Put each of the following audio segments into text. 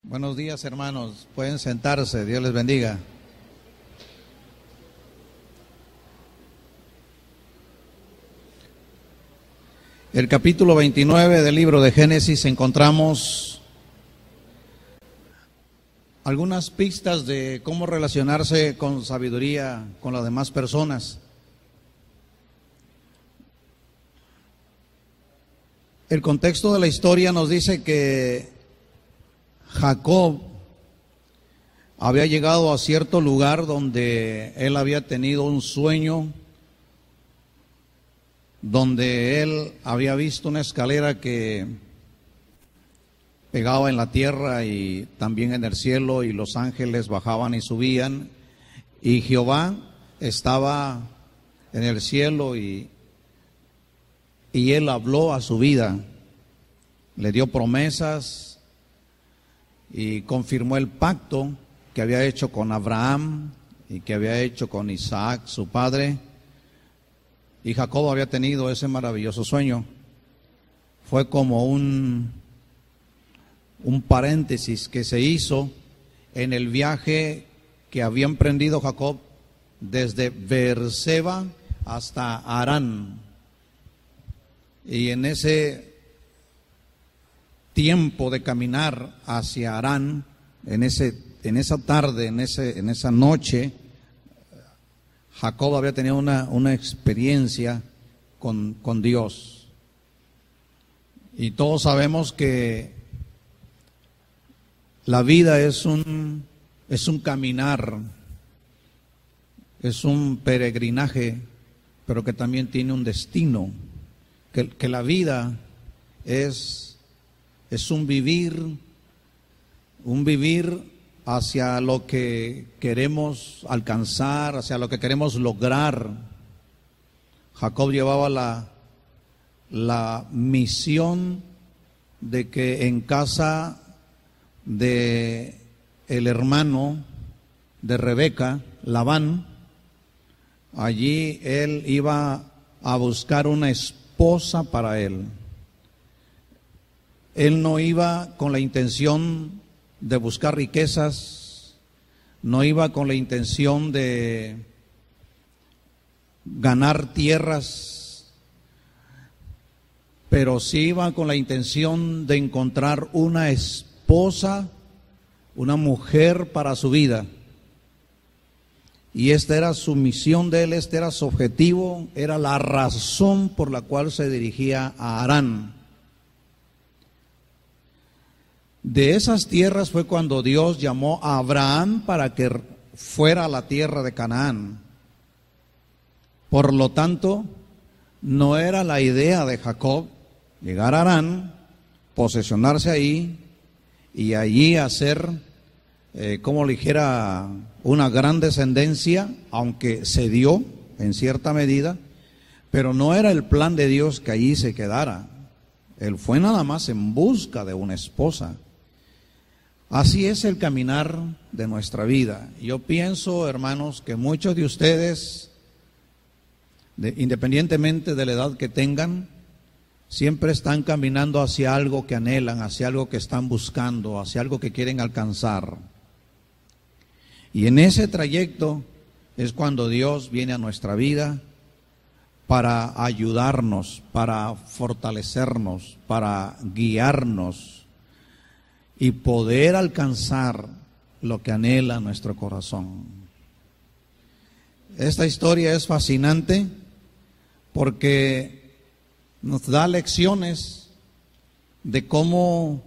Buenos días, hermanos. Pueden sentarse. Dios les bendiga. El capítulo 29 del libro de Génesis encontramos algunas pistas de cómo relacionarse con sabiduría con las demás personas. El contexto de la historia nos dice que Jacob había llegado a cierto lugar donde él había tenido un sueño, donde él había visto una escalera que pegaba en la tierra y también en el cielo, y los ángeles bajaban y subían, y Jehová estaba en el cielo y él habló a su vida, le dio promesas y confirmó el pacto que había hecho con Abraham y que había hecho con Isaac, su padre. Y Jacob había tenido ese maravilloso sueño. Fue como un paréntesis que se hizo en el viaje que había emprendido Jacob desde Beerseba hasta Harán. Y en ese tiempo de caminar hacia Harán, en esa tarde, en esa noche, Jacob había tenido una experiencia con Dios. Y todos sabemos que la vida es un caminar, es un peregrinaje, pero que también tiene un destino. Que la vida es un vivir hacia lo que queremos alcanzar, hacia lo que queremos lograr. Jacob llevaba la misión de que en casa de el hermano de Rebeca, Labán, allí él iba a buscar una esposa para él. Él no iba con la intención de buscar riquezas, no iba con la intención de ganar tierras, pero sí iba con la intención de encontrar una esposa, una mujer para su vida. Y esta era su misión de él, este era su objetivo, era la razón por la cual se dirigía a Harán. De esas tierras fue cuando Dios llamó a Abraham para que fuera a la tierra de Canaán. Por lo tanto, no era la idea de Jacob llegar a Harán, posesionarse ahí y allí hacer, como le dijera, una gran descendencia, aunque se dio en cierta medida, pero no era el plan de Dios que allí se quedara. Él fue nada más en busca de una esposa. Así es el caminar de nuestra vida. Yo pienso, hermanos, que muchos de ustedes, independientemente de la edad que tengan, siempre están caminando hacia algo que anhelan, hacia algo que están buscando, hacia algo que quieren alcanzar. Y en ese trayecto es cuando Dios viene a nuestra vida para ayudarnos, para fortalecernos, para guiarnos y poder alcanzar lo que anhela nuestro corazón. Esta historia es fascinante porque nos da lecciones de cómo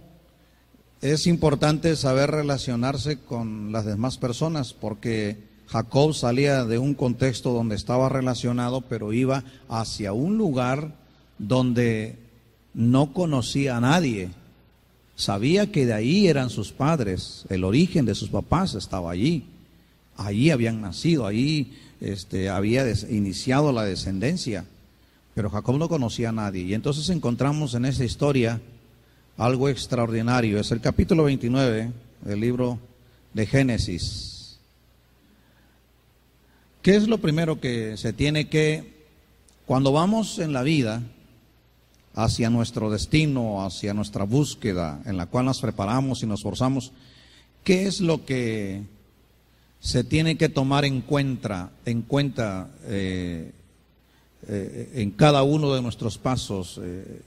es importante saber relacionarse con las demás personas, porque Jacob salía de un contexto donde estaba relacionado, pero iba hacia un lugar donde no conocía a nadie. Sabía que de ahí eran sus padres, el origen de sus papás estaba allí. Allí habían nacido, allí había iniciado la descendencia. Pero Jacob no conocía a nadie. Y entonces encontramos en esta historia algo extraordinario. Es el capítulo 29 del libro de Génesis. ¿Qué es lo primero que se tiene que, cuando vamos en la vida hacia nuestro destino, hacia nuestra búsqueda, en la cual nos preparamos y nos forzamos, ¿Qué es lo que se tiene que tomar en cuenta en cada uno de nuestros pasos,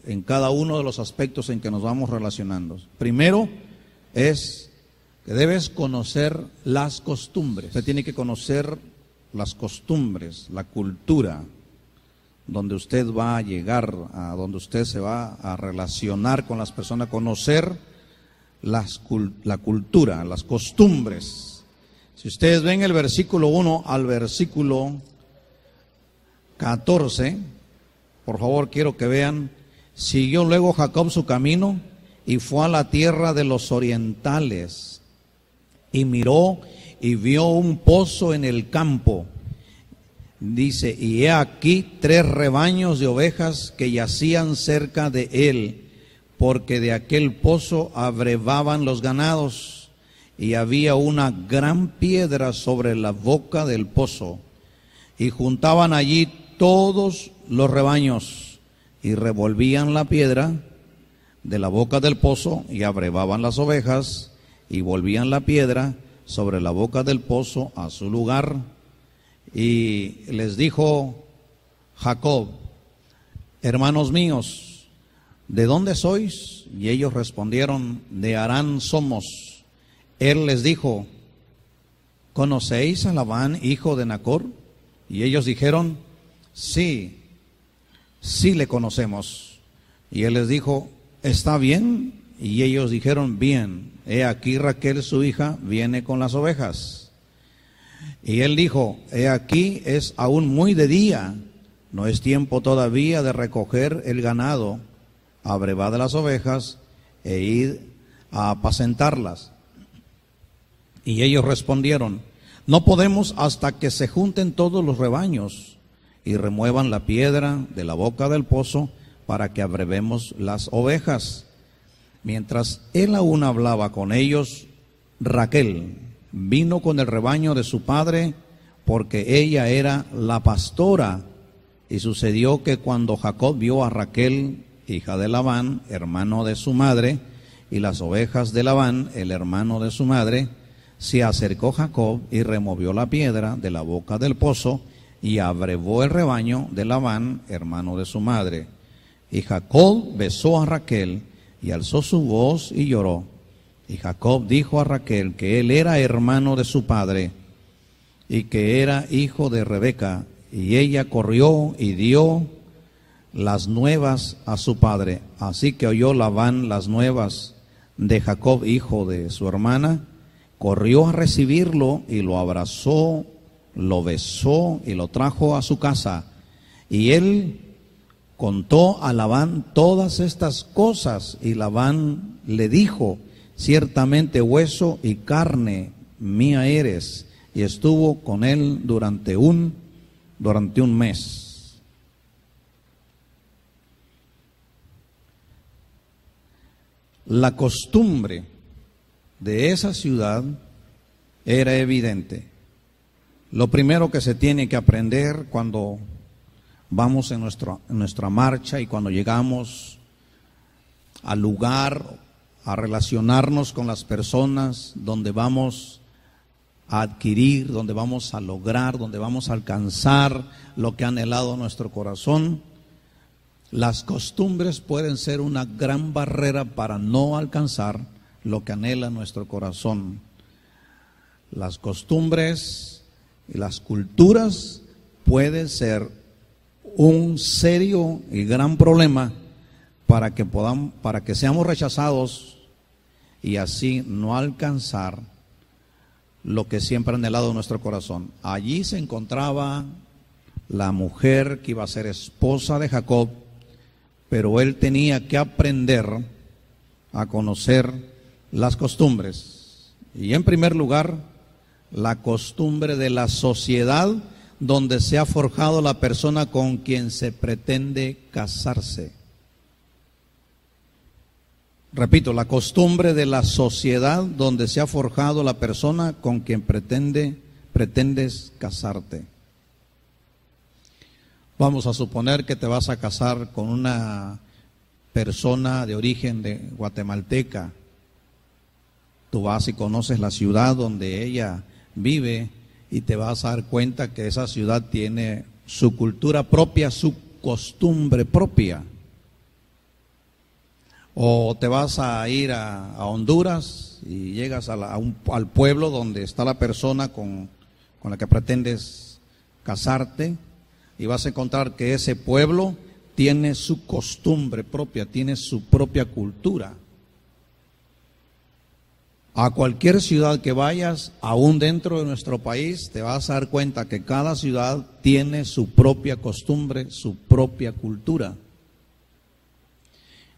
en cada uno de los aspectos en que nos vamos relacionando? Primero es que debes conocer las costumbres. Usted tiene que conocer las costumbres, la cultura, donde usted va a llegar, a donde usted se va a relacionar con las personas, conocer la cultura, las costumbres. Si ustedes ven el versículo 1 al versículo 14, por favor quiero que vean: siguió luego Jacob su camino y fue a la tierra de los orientales, y miró y vio un pozo en el campo. Dice, y he aquí 3 rebaños de ovejas que yacían cerca de él, porque de aquel pozo abrevaban los ganados, y había una gran piedra sobre la boca del pozo, y juntaban allí todos los rebaños, y revolvían la piedra de la boca del pozo, y abrevaban las ovejas, y volvían la piedra sobre la boca del pozo a su lugar. Y les dijo Jacob: hermanos míos, ¿de dónde sois? Y ellos respondieron: de Harán somos. Él les dijo: ¿conocéis a Labán, hijo de Nacor? Y ellos dijeron: sí, sí le conocemos. Y él les dijo: ¿está bien? Y ellos dijeron: bien. He aquí Raquel su hija viene con las ovejas. Y él dijo: he aquí es aún muy de día, no es tiempo todavía de recoger el ganado, abrevad las ovejas e id a apacentarlas. Y ellos respondieron: no podemos hasta que se junten todos los rebaños y remuevan la piedra de la boca del pozo para que abrevemos las ovejas. Mientras él aún hablaba con ellos, Raquel vino con el rebaño de su padre, porque ella era la pastora. Y sucedió que cuando Jacob vio a Raquel, hija de Labán, hermano de su madre, y las ovejas de Labán, el hermano de su madre, se acercó Jacob y removió la piedra de la boca del pozo y abrevó el rebaño de Labán, hermano de su madre. Y Jacob besó a Raquel y alzó su voz y lloró. Y Jacob dijo a Raquel que él era hermano de su padre y que era hijo de Rebeca. Y ella corrió y dio las nuevas a su padre. Así que oyó Labán las nuevas de Jacob, hijo de su hermana, corrió a recibirlo y lo abrazó, lo besó y lo trajo a su casa. Y él contó a Labán todas estas cosas, y Labán le dijo: ciertamente hueso y carne mía eres. Y estuvo con él durante un mes. La costumbre de esa ciudad era evidente. Lo primero que se tiene que aprender cuando vamos en nuestra marcha y cuando llegamos al lugar, a relacionarnos con las personas donde vamos a adquirir, donde vamos a lograr, donde vamos a alcanzar lo que ha anhelado nuestro corazón, las costumbres pueden ser una gran barrera para no alcanzar lo que anhela nuestro corazón. Las costumbres y las culturas pueden ser un serio y gran problema para que seamos rechazados y así no alcanzar lo que siempre ha anhelado nuestro corazón. Allí se encontraba la mujer que iba a ser esposa de Jacob, pero él tenía que aprender a conocer las costumbres. Y en primer lugar, la costumbre de la sociedad donde se ha forjado la persona con quien se pretende casarse. Repito, la costumbre de la sociedad donde se ha forjado la persona con quien pretendes casarte. Vamos a suponer que te vas a casar con una persona de origen guatemalteca, Tú vas y conoces la ciudad donde ella vive y te vas a dar cuenta que esa ciudad tiene su cultura propia, su costumbre propia. O te vas a ir a Honduras y llegas al pueblo donde está la persona con la que pretendes casarte, y vas a encontrar que ese pueblo tiene su costumbre propia, tiene su propia cultura. A cualquier ciudad que vayas, aún dentro de nuestro país, te vas a dar cuenta que cada ciudad tiene su propia costumbre, su propia cultura.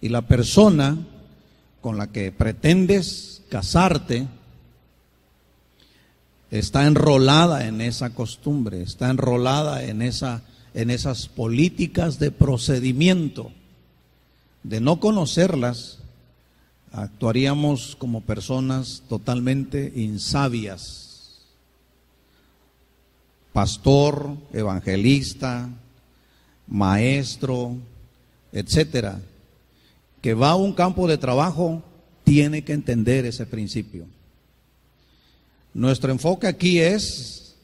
Y la persona con la que pretendes casarte está enrolada en esa costumbre, está enrolada en esas políticas de procedimiento. De no conocerlas, actuaríamos como personas totalmente insabias. Pastor, evangelista, maestro, etcétera, que va a un campo de trabajo, tiene que entender ese principio. Nuestro enfoque aquí es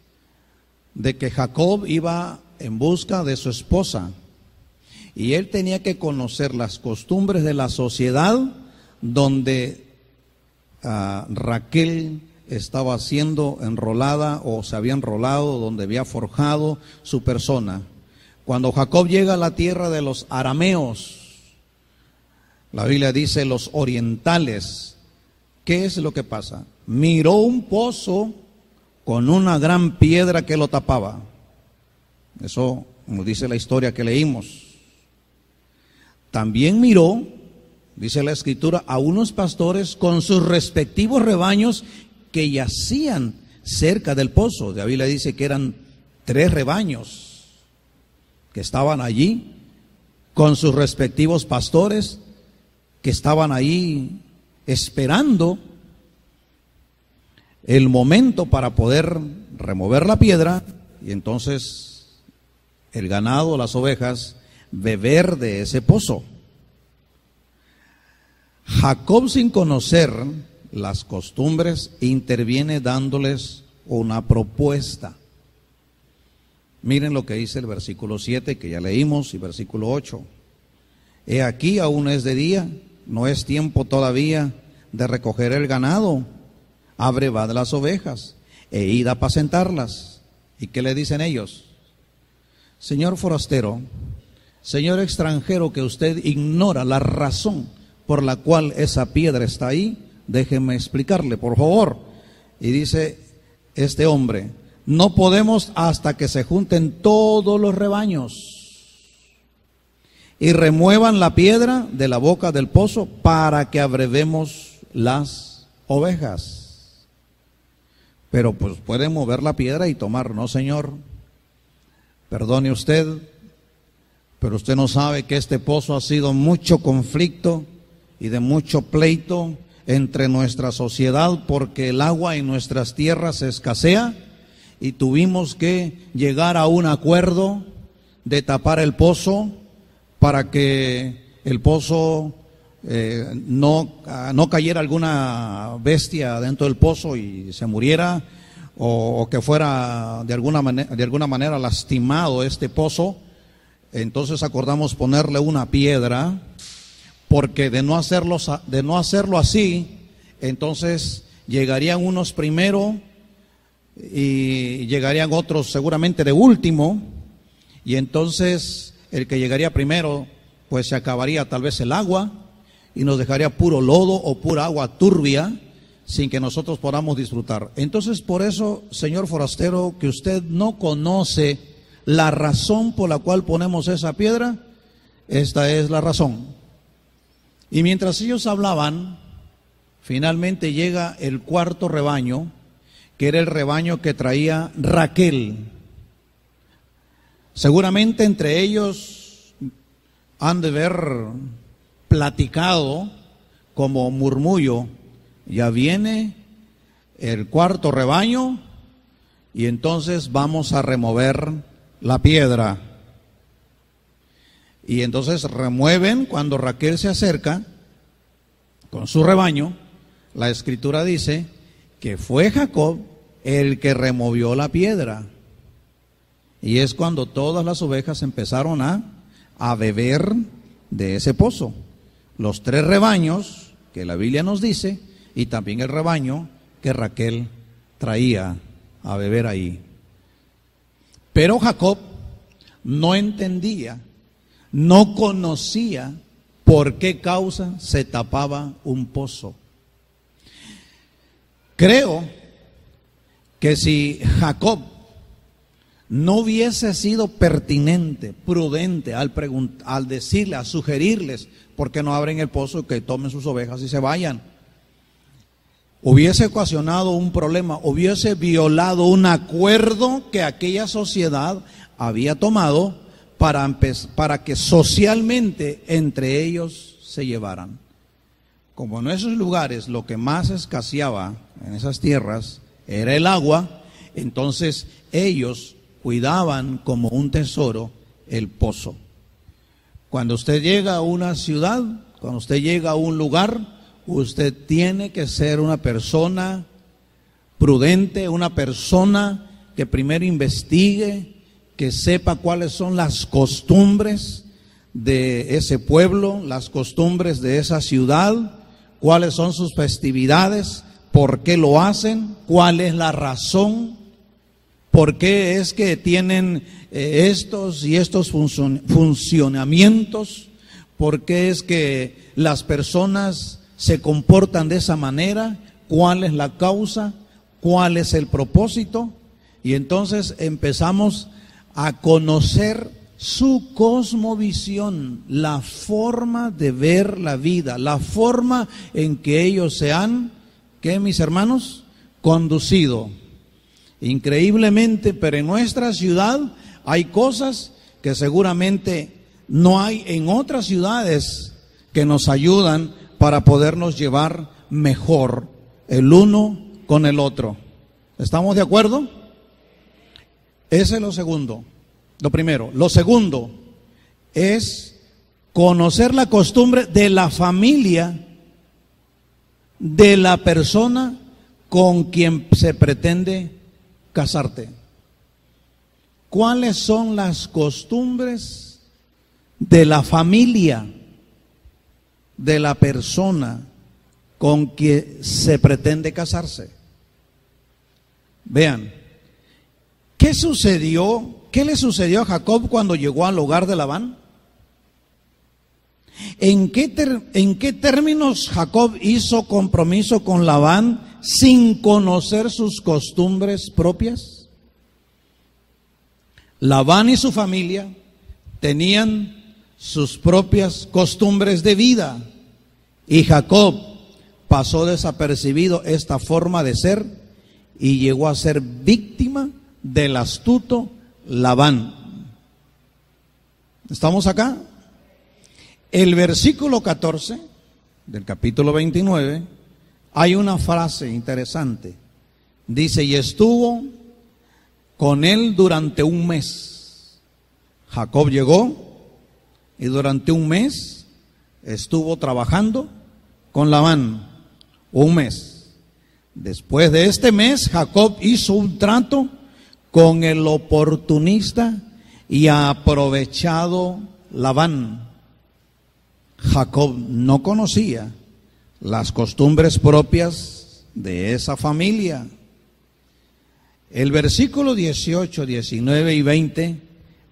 de que Jacob iba en busca de su esposa y él tenía que conocer las costumbres de la sociedad donde Raquel estaba siendo enrolada o se había enrolado, donde había forjado su persona. Cuando Jacob llega a la tierra de los arameos, la Biblia dice los orientales, ¿qué es lo que pasa? Miró un pozo con una gran piedra que lo tapaba. Eso nos dice la historia que leímos. También miró, dice la escritura, a unos pastores con sus respectivos rebaños que yacían cerca del pozo. La Biblia dice que eran 3 rebaños que estaban allí con sus respectivos pastores que estaban ahí esperando el momento para poder remover la piedra y entonces el ganado, las ovejas, beber de ese pozo. Jacob, sin conocer las costumbres, interviene dándoles una propuesta. Miren lo que dice el versículo 7 que ya leímos y versículo 8. He aquí, aún es de día, no es tiempo todavía de recoger el ganado. Abrevad las ovejas e id a apacentarlas. ¿Y qué le dicen ellos? Señor forastero, señor extranjero, que usted ignora la razón por la cual esa piedra está ahí, déjeme explicarle, por favor. Y dice este hombre, no podemos hasta que se junten todos los rebaños y remuevan la piedra de la boca del pozo para que abrevemos las ovejas. Pero pues pueden mover la piedra y tomar. No, señor, perdone usted, pero usted no sabe que este pozo ha sido mucho conflicto y de mucho pleito entre nuestra sociedad, porque el agua en nuestras tierras escasea y tuvimos que llegar a un acuerdo de tapar el pozo para que el pozo no cayera alguna bestia dentro del pozo y se muriera, o que fuera de alguna manera lastimado este pozo. Entonces acordamos ponerle una piedra, porque de no hacerlo así, entonces llegarían unos primero y llegarían otros seguramente de último, y entonces el que llegaría primero pues se acabaría tal vez el agua y nos dejaría puro lodo o pura agua turbia sin que nosotros podamos disfrutar. Entonces, por eso, señor forastero, que usted no conoce la razón por la cual ponemos esa piedra, esta es la razón. Y mientras ellos hablaban, finalmente llega el cuarto rebaño, que era el rebaño que traía Raquel. Seguramente entre ellos han de haber platicado como murmullo, ya viene el cuarto rebaño y entonces vamos a remover la piedra. Y entonces remueven, cuando Raquel se acerca con su rebaño, la Escritura dice que fue Jacob el que removió la piedra. Y es cuando todas las ovejas empezaron a beber de ese pozo. Los 3 rebaños que la Biblia nos dice, y también el rebaño que Raquel traía a beber ahí. Pero Jacob no entendía, no conocía por qué causa se tapaba un pozo. Creo que si Jacob no hubiese sido pertinente, prudente al decirle, a sugerirles, ¿por qué no abren el pozo, que tomen sus ovejas y se vayan? Hubiese ocasionado un problema, hubiese violado un acuerdo que aquella sociedad había tomado para que socialmente entre ellos se llevaran. Como en esos lugares lo que más escaseaba en esas tierras era el agua, entonces ellos cuidaban como un tesoro el pozo. Cuando usted llega a una ciudad, cuando usted llega a un lugar, usted tiene que ser una persona prudente, una persona que primero investigue, que sepa cuáles son las costumbres de ese pueblo, las costumbres de esa ciudad, cuáles son sus festividades, por qué lo hacen, cuál es la razón, por qué es que tienen estos y estos funcionamientos, por qué es que las personas se comportan de esa manera, cuál es la causa, cuál es el propósito. Y entonces empezamos a conocer su cosmovisión, la forma de ver la vida, la forma en que ellos se han, ¿qué, mis hermanos? Conducido. Increíblemente, pero en nuestra ciudad hay cosas que seguramente no hay en otras ciudades que nos ayudan para podernos llevar mejor el uno con el otro. ¿Estamos de acuerdo? Ese es lo segundo, lo primero. Lo segundo es conocer la costumbre de la familia de la persona con quien se pretende casarte. ¿Cuáles son las costumbres de la familia de la persona con quien se pretende casarse? Vean, ¿qué sucedió? ¿Qué le sucedió a Jacob cuando llegó al hogar de Labán? ¿En qué términos Jacob hizo compromiso con Labán sin conocer sus costumbres propias? Labán y su familia tenían sus propias costumbres de vida y Jacob pasó desapercibido esta forma de ser y llegó a ser víctima del astuto Labán. ¿Estamos acá? El versículo 14 del capítulo 29 hay una frase interesante. Dice, y estuvo con él durante un mes. Jacob llegó y durante un mes estuvo trabajando con Labán. Un mes. Después de este mes, Jacob hizo un trato con el oportunista y aprovechado Labán. Jacob no conocía las costumbres propias de esa familia. El versículo 18, 19 y 20,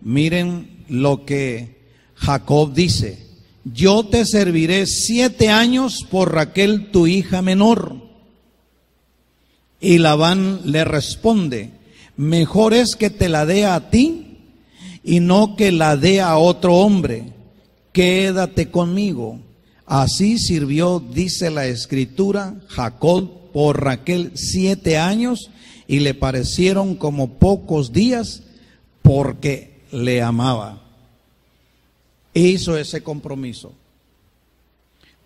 miren lo que Jacob dice. Yo te serviré 7 años por Raquel, tu hija menor. Y Labán le responde, mejor es que te la dé a ti y no que la dé a otro hombre. Quédate conmigo. Así sirvió, dice la Escritura, Jacob por Raquel 7 años y le parecieron como pocos días porque le amaba. Hizo ese compromiso.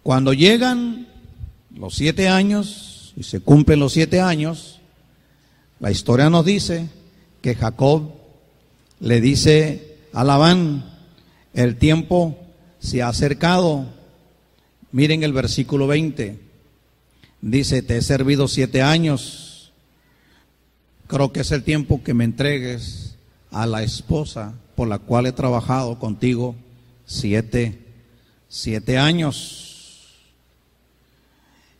Cuando llegan los 7 años y se cumplen los 7 años, la historia nos dice que Jacob le dice a Labán, el tiempo se ha acercado. Miren el versículo 20. Dice, te he servido 7 años, creo que es el tiempo que me entregues a la esposa por la cual he trabajado contigo 7 años.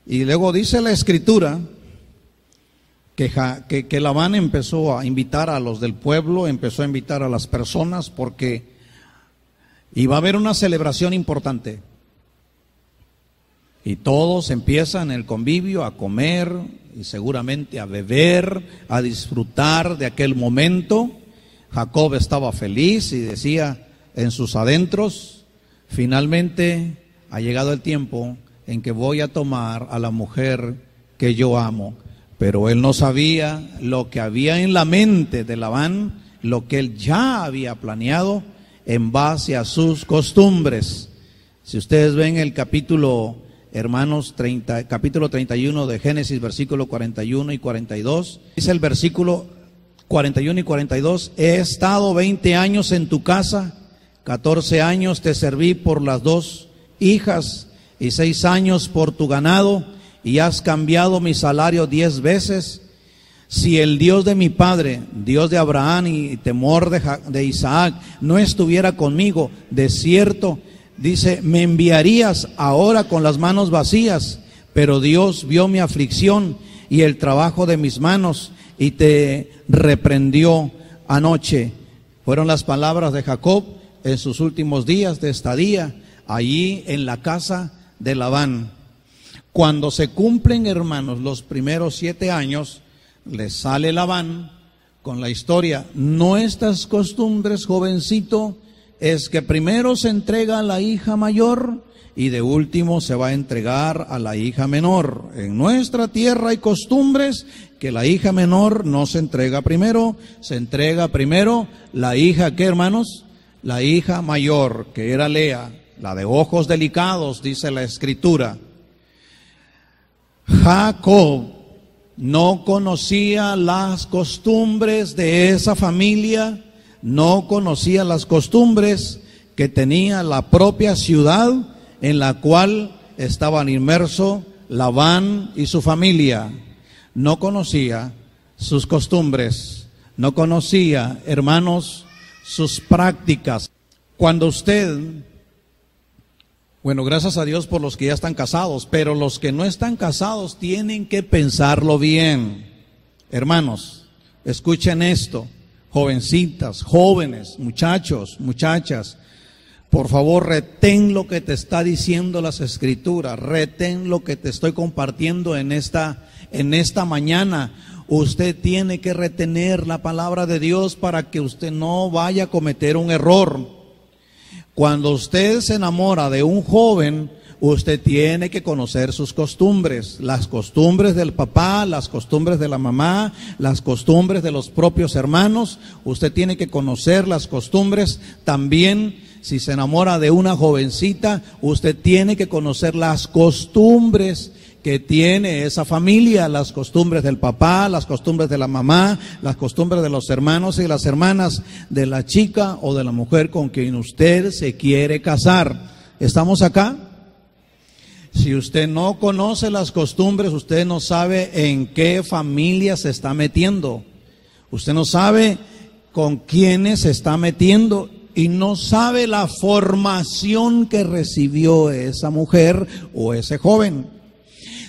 Y luego dice la escritura que Labán empezó a invitar a los del pueblo, empezó a invitar a las personas porque iba a haber una celebración importante. Y todos empiezan el convivio a comer y seguramente a beber, a disfrutar de aquel momento. Jacob estaba feliz y decía en sus adentros, finalmente ha llegado el tiempo en que voy a tomar a la mujer que yo amo. Pero él no sabía lo que había en la mente de Labán, lo que él ya había planeado en base a sus costumbres. Si ustedes ven el capítulo, hermanos, capítulo 31 de Génesis, versículo 41 y 42, dice el versículo 41 y 42, he estado 20 años en tu casa, 14 años te serví por las 2 hijas y 6 años por tu ganado, y has cambiado mi salario 10 veces. Si el Dios de mi padre, Dios de Abraham y temor de Isaac, no estuviera conmigo, de cierto, dice, me enviarías ahora con las manos vacías. Pero Dios vio mi aflicción y el trabajo de mis manos y te reprendió anoche. Fueron las palabras de Jacob en sus últimos días de estadía allí en la casa de Labán. Cuando se cumplen, hermanos, los primeros 7 años, le sale Labán con la historia. Nuestras costumbres, jovencito, es que primero se entrega a la hija mayor y de último se va a entregar a la hija menor. En nuestra tierra hay costumbres que la hija menor no se entrega primero, se entrega primero la hija, ¿qué, hermanos? La hija mayor, que era Lea, la de ojos delicados, dice la escritura. Jacob no conocía las costumbres de esa familia, no conocía las costumbres que tenía la propia ciudad en la cual estaban inmersos Labán y su familia. No conocía sus costumbres, no conocía, hermanos, sus prácticas. Cuando usted... Bueno, gracias a Dios por los que ya están casados, pero los que no están casados tienen que pensarlo bien. Hermanos, escuchen esto, jovencitas, jóvenes, muchachos, muchachas, por favor retén lo que te está diciendo las escrituras, retén lo que te estoy compartiendo en esta mañana. Usted tiene que retener la palabra de Dios para que usted no vaya a cometer un error. Cuando usted se enamora de un joven, usted tiene que conocer sus costumbres, las costumbres del papá, las costumbres de la mamá, las costumbres de los propios hermanos. Usted tiene que conocer las costumbres también. Si se enamora de una jovencita, usted tiene que conocer las costumbres que tiene esa familia, las costumbres del papá, las costumbres de la mamá, las costumbres de los hermanos y las hermanas de la chica o de la mujer con quien usted se quiere casar. ¿Estamos acá? Si usted no conoce las costumbres, usted no sabe en qué familia se está metiendo. Usted no sabe con quiénes se está metiendo y no sabe la formación que recibió esa mujer o ese joven.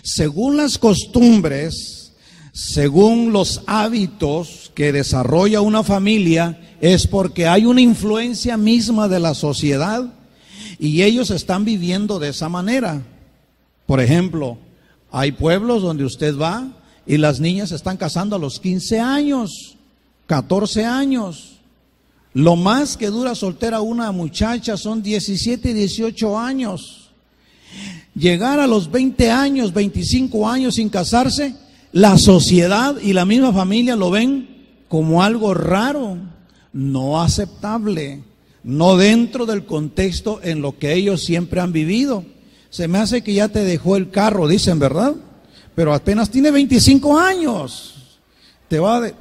Según las costumbres, según los hábitos que desarrolla una familia, es porque hay una influencia misma de la sociedad y ellos están viviendo de esa manera. Por ejemplo, hay pueblos donde usted va y las niñas se están casando a los 15 años, 14 años. Lo más que dura soltera una muchacha son 17 y 18 años. Llegar a los 20 años, 25 años sin casarse, la sociedad y la misma familia lo ven como algo raro, no aceptable, no dentro del contexto en lo que ellos siempre han vivido. Se me hace que ya te dejó el carro, dicen, ¿verdad? Pero apenas tiene 25 años.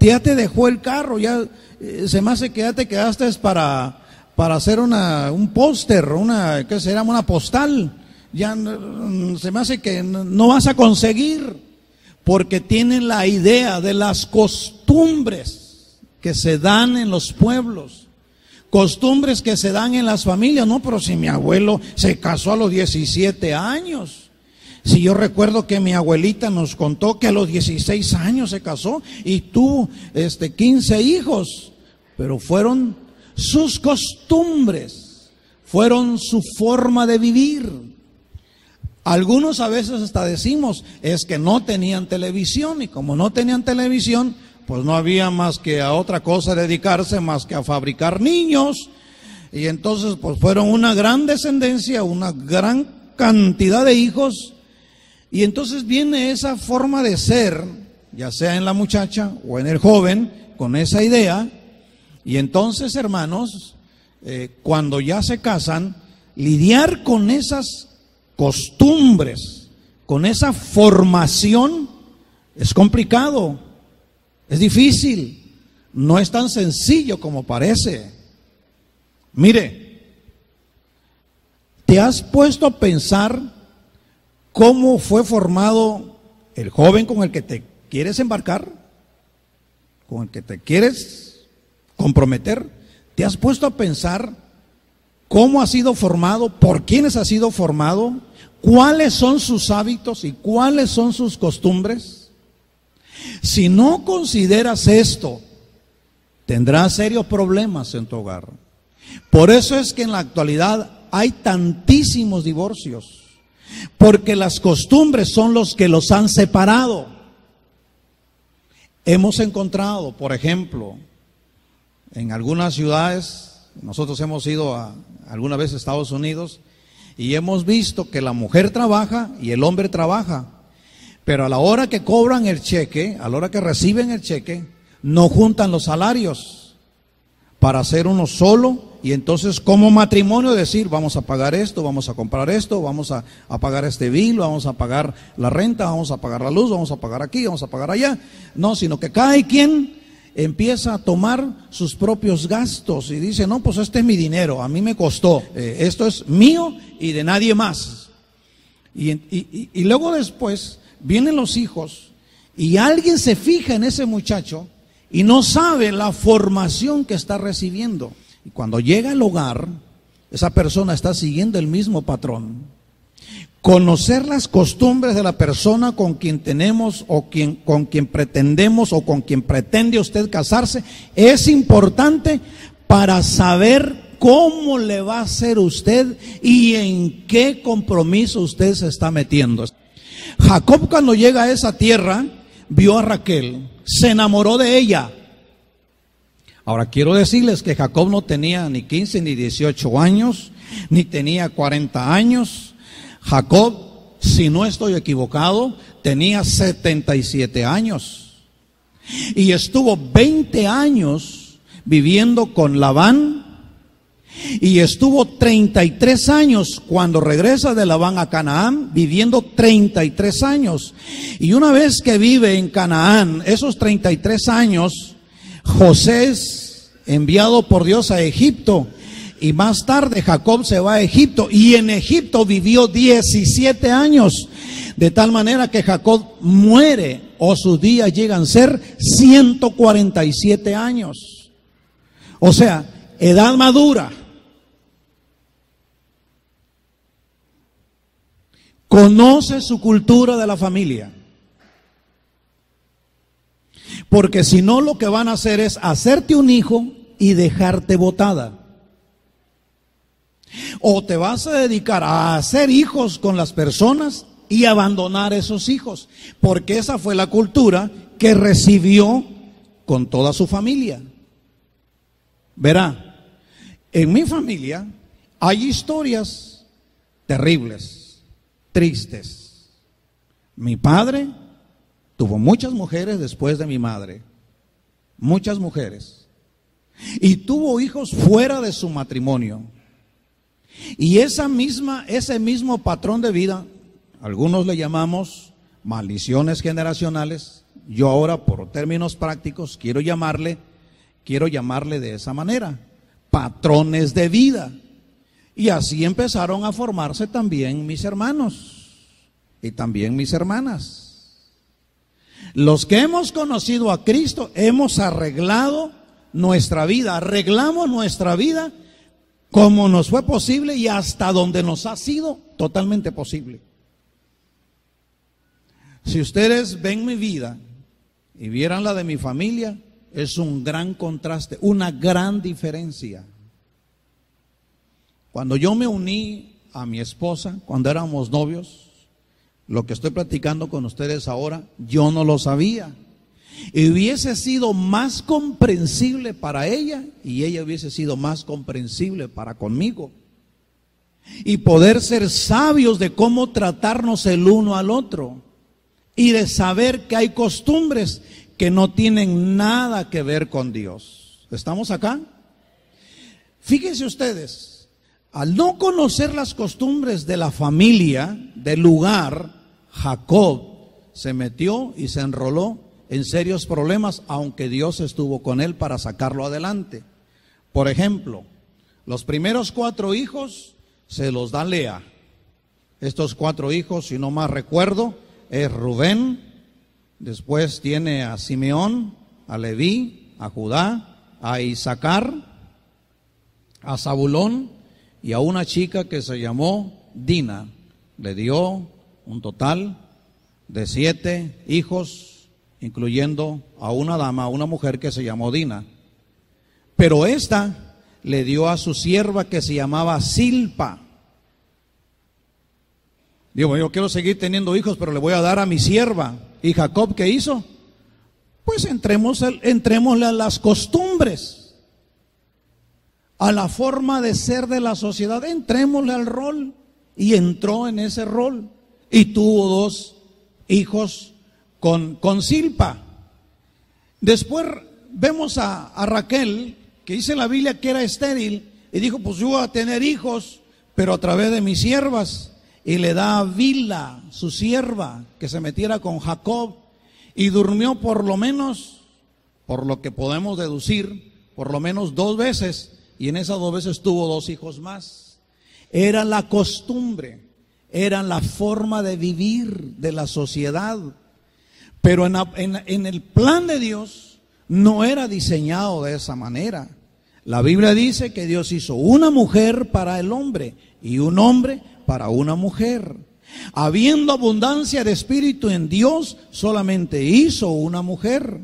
Ya te dejó el carro, ya se me hace que ya te quedaste para hacer un póster, ¿qué será? Una postal. se me hace que no vas a conseguir, porque tienen la idea de las costumbres que se dan en los pueblos, costumbres que se dan en las familias. No, pero si mi abuelo se casó a los 17 años, si yo recuerdo que mi abuelita nos contó que a los 16 años se casó y tuvo 15 hijos, pero fueron sus costumbres, fueron su forma de vivir. Algunos a veces hasta decimos, es que no tenían televisión, y como no tenían televisión, pues no había más que a otra cosa dedicarse más que a fabricar niños, y entonces pues fueron una gran descendencia, una gran cantidad de hijos, y entonces viene esa forma de ser, ya sea en la muchacha o en el joven, con esa idea, y entonces, hermanos, cuando ya se casan, lidiar con esas costumbres, con esa formación, es complicado, es difícil, no es tan sencillo como parece. Mire, ¿te has puesto a pensar cómo fue formado el joven con el que te quieres embarcar? ¿Con el que te quieres comprometer? ¿Te has puesto a pensar cómo ha sido formado? ¿Por quiénes ha sido formado? ¿Cuáles son sus hábitos y cuáles son sus costumbres? Si no consideras esto, tendrás serios problemas en tu hogar. Por eso es que en la actualidad hay tantísimos divorcios, porque las costumbres son los que los han separado. Hemos encontrado, por ejemplo, en algunas ciudades, nosotros hemos ido alguna vez a Estados Unidos, y hemos visto que la mujer trabaja y el hombre trabaja, pero a la hora que cobran el cheque, a la hora que reciben el cheque, no juntan los salarios para hacer uno solo, y entonces como matrimonio decir, vamos a pagar esto, vamos a comprar esto, vamos a pagar este bill, vamos a pagar la renta, vamos a pagar la luz, vamos a pagar aquí, vamos a pagar allá. No, sino que cada quien empieza a tomar sus propios gastos y dice, no, pues este es mi dinero, a mí me costó, esto es mío y de nadie más. Y luego después vienen los hijos y alguien se fija en ese muchacho y no sabe la formación que está recibiendo. Y cuando llega al hogar, esa persona está siguiendo el mismo patrón. Conocer las costumbres de la persona con quien tenemos o con quien pretendemos o con quien pretende usted casarse es importante para saber cómo le va a hacer usted y en qué compromiso usted se está metiendo. Jacob, cuando llega a esa tierra, vio a Raquel, se enamoró de ella. Ahora quiero decirles que Jacob no tenía ni 15 ni 18 años, ni tenía 40 años. Jacob, si no estoy equivocado, tenía 77 años y estuvo 20 años viviendo con Labán, y estuvo 33 años cuando regresa de Labán a Canaán, viviendo 33 años. Y una vez que vive en Canaán, esos 33 años, José es enviado por Dios a Egipto. Y más tarde Jacob se va a Egipto, y en Egipto vivió 17 años, de tal manera que Jacob muere, o sus días llegan a ser 147 años. O sea, edad madura. Conoce su cultura de la familia, porque si no, lo que van a hacer es hacerte un hijo y dejarte botada. O te vas a dedicar a hacer hijos con las personas y abandonar esos hijos, porque esa fue la cultura que recibió con toda su familia. Verá, en mi familia hay historias terribles, tristes. Mi padre tuvo muchas mujeres después de mi madre, muchas mujeres, y tuvo hijos fuera de su matrimonio. Y ese mismo patrón de vida, algunos le llamamos maldiciones generacionales. Yo ahora, por términos prácticos, quiero llamarle de esa manera, patrones de vida. Y así empezaron a formarse también mis hermanos y también mis hermanas. Los que hemos conocido a Cristo hemos arreglado nuestra vida, arreglamos nuestra vida como nos fue posible y hasta donde nos ha sido totalmente posible. Si ustedes ven mi vida y vieran la de mi familia, es un gran contraste, una gran diferencia. Cuando yo me uní a mi esposa, cuando éramos novios, lo que estoy platicando con ustedes ahora, yo no lo sabía. Y hubiese sido más comprensible para ella y ella hubiese sido más comprensible para conmigo. Y poder ser sabios de cómo tratarnos el uno al otro y de saber que hay costumbres que no tienen nada que ver con Dios. ¿Estamos acá? Fíjense ustedes. Al no conocer las costumbres de la familia, del lugar, Jacob se metió y se enroló en serios problemas, aunque Dios estuvo con él para sacarlo adelante. Por ejemplo, los primeros 4 hijos se los da Lea. Estos 4 hijos, si no más recuerdo, es Rubén, después tiene a Simeón, a Leví, a Judá, a Isaacar, a Zabulón, y a una chica que se llamó Dina. Le dio un total de 7 hijos, incluyendo a una dama, a una mujer que se llamó Dina. Pero esta le dio a su sierva que se llamaba Silpa. Digo, yo quiero seguir teniendo hijos, pero le voy a dar a mi sierva. ¿Y Jacob qué hizo? Pues entrémosle a las costumbres, a la forma de ser de la sociedad, entrémosle al rol. Y entró en ese rol y tuvo 2 hijos con Silpa. Después vemos a Raquel, que dice la Biblia que era estéril, y dijo, pues yo voy a tener hijos, pero a través de mis siervas. Y le da a Bilha, su sierva, que se metiera con Jacob, y durmió por lo menos, por lo que podemos deducir, por lo menos 2 veces, y en esas 2 veces tuvo 2 hijos más. Era la costumbre, era la forma de vivir de la sociedad, pero en el plan de Dios no era diseñado de esa manera. La Biblia dice que Dios hizo una mujer para el hombre y un hombre para una mujer. Habiendo abundancia de espíritu en Dios, solamente hizo una mujer.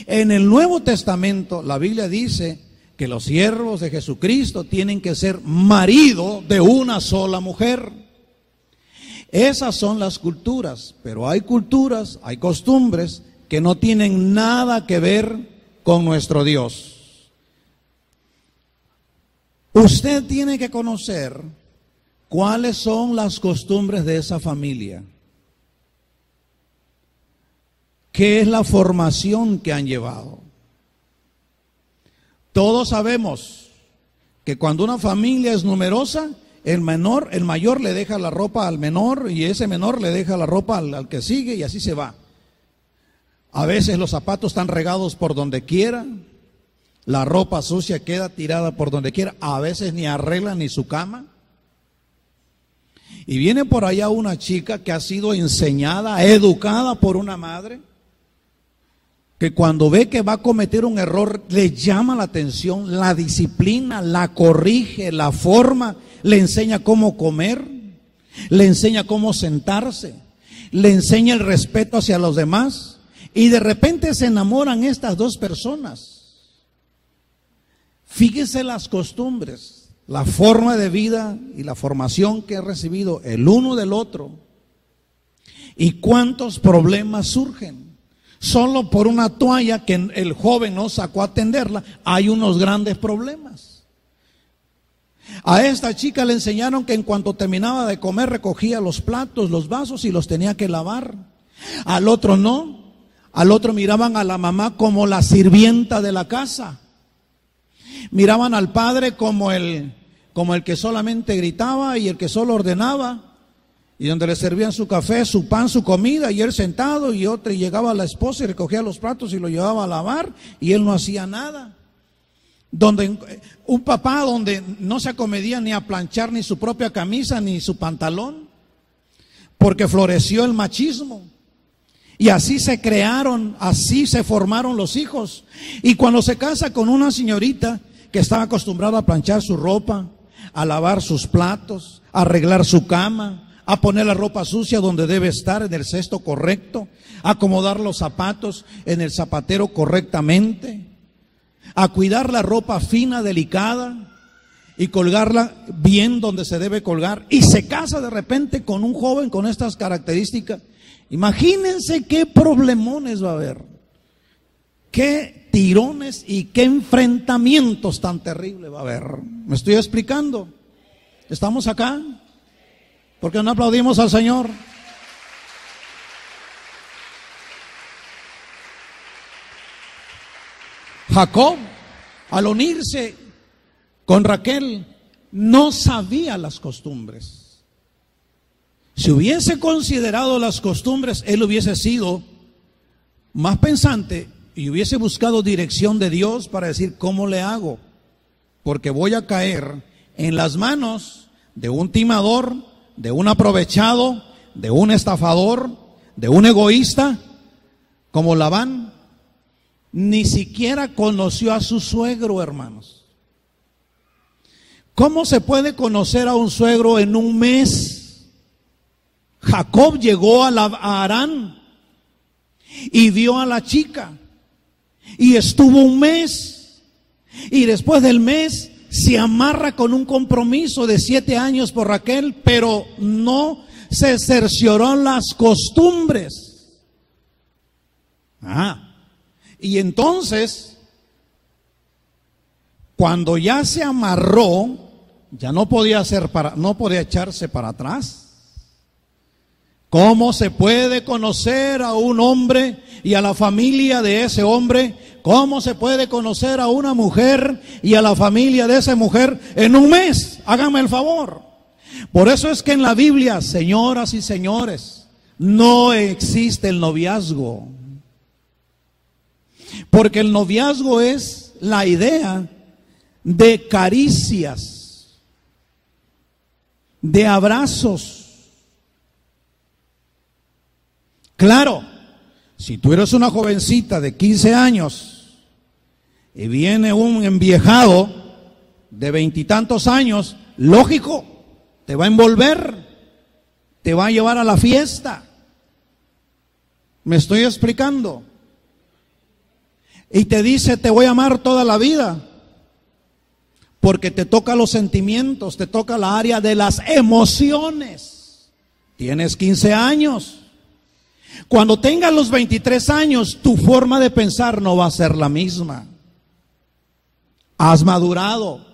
En el Nuevo Testamento, la Biblia dice que los siervos de Jesucristo tienen que ser marido de una sola mujer. Esas son las culturas, pero hay culturas, hay costumbres que no tienen nada que ver con nuestro Dios. Usted tiene que conocer cuáles son las costumbres de esa familia. ¿Qué es la formación que han llevado? Todos sabemos que cuando una familia es numerosa, el mayor le deja la ropa al menor y ese menor le deja la ropa al que sigue y así se va. A veces los zapatos están regados por donde quiera, la ropa sucia queda tirada por donde quiera, a veces ni arreglan ni su cama. Y viene por allá una chica que ha sido enseñada, educada por una madre, que cuando ve que va a cometer un error, le llama la atención, la disciplina, la corrige, la forma, le enseña cómo comer, le enseña cómo sentarse, le enseña el respeto hacia los demás, y de repente se enamoran estas 2 personas. Fíjese las costumbres, la forma de vida y la formación que ha recibido el uno del otro, y cuántos problemas surgen. Solo por una toalla que el joven no sacó a tenderla, hay unos grandes problemas. A esta chica le enseñaron que en cuanto terminaba de comer recogía los platos, los vasos y los tenía que lavar. Al otro no, al otro miraban a la mamá como la sirvienta de la casa. Miraban al padre como el que solamente gritaba y el que solo ordenaba. Y donde le servían su café, su pan, su comida, y él sentado, y llegaba la esposa y recogía los platos y lo llevaba a lavar, y él no hacía nada. donde un papá donde no se acomedía ni a planchar ni su propia camisa ni su pantalón, porque floreció el machismo. Y así se crearon, así se formaron los hijos. Y cuando se casa con una señorita que estaba acostumbrada a planchar su ropa, a lavar sus platos, a arreglar su cama, a poner la ropa sucia donde debe estar, en el cesto correcto, a acomodar los zapatos en el zapatero correctamente, a cuidar la ropa fina, delicada y colgarla bien donde se debe colgar, y se casa de repente con un joven con estas características. Imagínense qué problemones va a haber, qué tirones y qué enfrentamientos tan terribles va a haber. ¿Me estoy explicando? ¿Estamos acá? ¿Por qué no aplaudimos al Señor? Jacob, al unirse con Raquel, no sabía las costumbres. Si hubiese considerado las costumbres, él hubiese sido más pensante y hubiese buscado dirección de Dios para decir, ¿cómo le hago? Porque voy a caer en las manos de un timador, de un aprovechado, de un estafador, de un egoísta, como Labán. Ni siquiera conoció a su suegro, hermanos. ¿Cómo se puede conocer a un suegro en un mes? Jacob llegó a Harán y vio a la chica y estuvo un mes, y después del mes se amarra con un compromiso de 7 años por Raquel, pero no se cercioró las costumbres. Y entonces, cuando ya se amarró, ya no podía echarse para atrás. ¿Cómo se puede conocer a un hombre y a la familia de ese hombre? ¿Cómo se puede conocer a una mujer y a la familia de esa mujer en un mes? Háganme el favor. Por eso es que en la Biblia, señoras y señores, no existe el noviazgo. Porque el noviazgo es la idea de caricias, de abrazos. Claro, si tú eres una jovencita de 15 años y viene un enviejado de 20 y tantos años, lógico, te va a envolver, te va a llevar a la fiesta. ¿Me estoy explicando? Y te dice, te voy a amar toda la vida, porque te toca los sentimientos, te toca la área de las emociones. Tienes 15 años. Cuando tengas los 23 años, tu forma de pensar no va a ser la misma. Has madurado.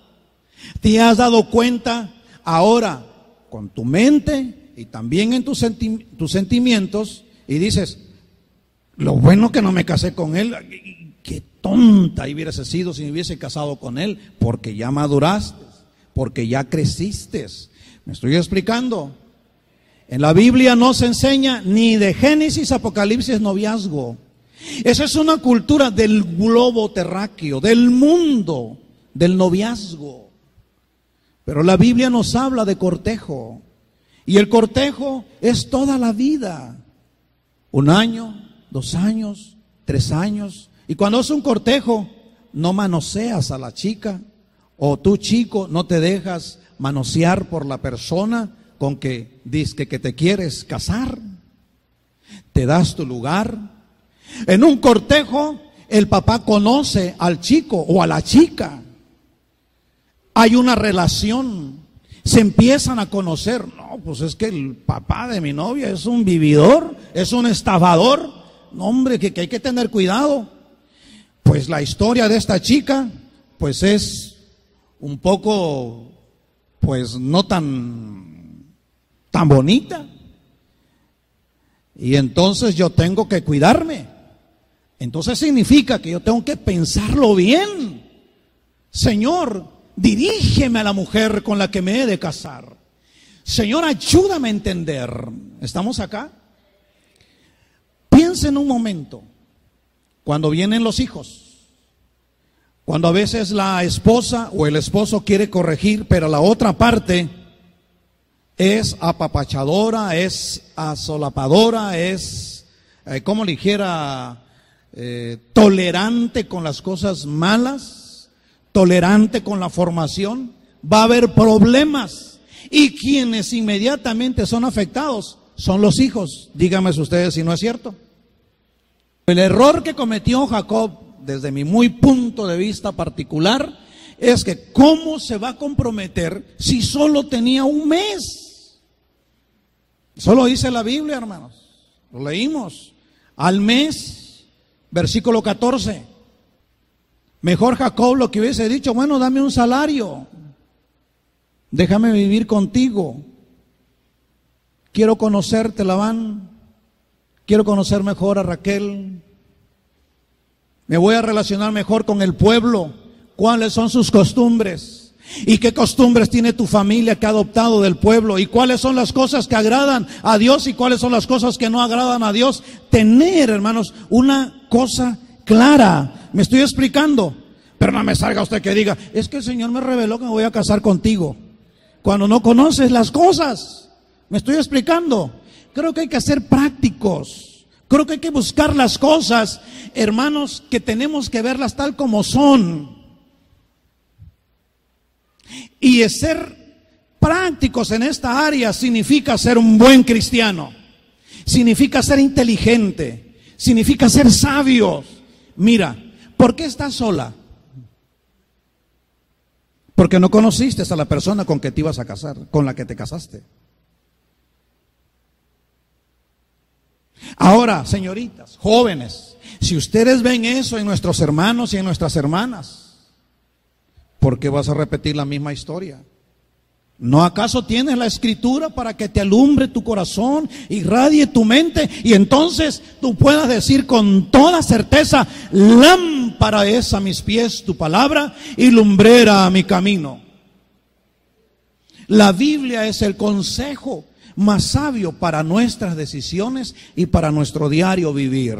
Te has dado cuenta ahora con tu mente y también en tus sentimientos, y dices, lo bueno que no me casé con él. Qué tonta hubiese sido si me hubiese casado con él, porque ya maduraste, porque ya creciste. ¿Me estoy explicando? En la Biblia no se enseña ni de Génesis, Apocalipsis, noviazgo. Esa es una cultura del globo terráqueo, del mundo, del noviazgo. Pero la Biblia nos habla de cortejo. Y el cortejo es toda la vida. 1 año, 2 años, 3 años. Y cuando es un cortejo, no manoseas a la chica, o tú, chico, no te dejas manosear por la persona con que dices que te quieres casar. Te das tu lugar. En un cortejo, el papá conoce al chico o a la chica. Hay una relación. Se empiezan a conocer. No, pues es que el papá de mi novia es un vividor, es un estafador. No, hombre, que hay que tener cuidado. Pues la historia de esta chica, pues es un poco, pues no tan bonita. Y entonces yo tengo que cuidarme. Entonces significa que yo tengo que pensarlo bien. Señor, dirígeme a la mujer con la que me he de casar. Señor, ayúdame a entender. ¿Estamos acá? Piensa en un momento, cuando vienen los hijos, Cuando a veces la esposa o el esposo quiere corregir, pero la otra parte es apapachadora, es asolapadora, es, como le dijera, tolerante con las cosas malas, tolerante con la formación, va a haber problemas. Y quienes inmediatamente son afectados son los hijos. Díganme ustedes si no es cierto. El error que cometió Jacob, desde mi muy punto de vista particular, es que ¿cómo se va a comprometer si solo tenía un mes? Solo dice la Biblia, hermanos, lo leímos, al mes, versículo 14. Mejor Jacob lo que hubiese dicho, bueno, dame un salario, déjame vivir contigo, quiero conocerte, Labán, quiero conocer mejor a Raquel, me voy a relacionar mejor con el pueblo, cuáles son sus costumbres y qué costumbres tiene tu familia que ha adoptado del pueblo y cuáles son las cosas que agradan a Dios y cuáles son las cosas que no agradan a Dios. Tener, hermanos, una cosa clara. Me estoy explicando, pero no me salga usted que diga, es que el Señor me reveló que me voy a casar contigo, cuando no conoces las cosas. Me estoy explicando. Creo que hay que ser prácticos. Creo que hay que buscar las cosas, hermanos, que tenemos que verlas tal como son. Y ser prácticos en esta área significa ser un buen cristiano, significa ser inteligente, significa ser sabio. Mira, ¿por qué estás sola? Porque no conociste a la persona con que te ibas a casar, con la que te casaste. Ahora, señoritas, jóvenes, si ustedes ven eso en nuestros hermanos y en nuestras hermanas, ¿por qué vas a repetir la misma historia? ¿No acaso tienes la escritura para que te alumbre tu corazón, irradie tu mente y entonces tú puedas decir con toda certeza, lámpara es a mis pies tu palabra y lumbrera a mi camino? La Biblia es el consejo más sabio para nuestras decisiones y para nuestro diario vivir.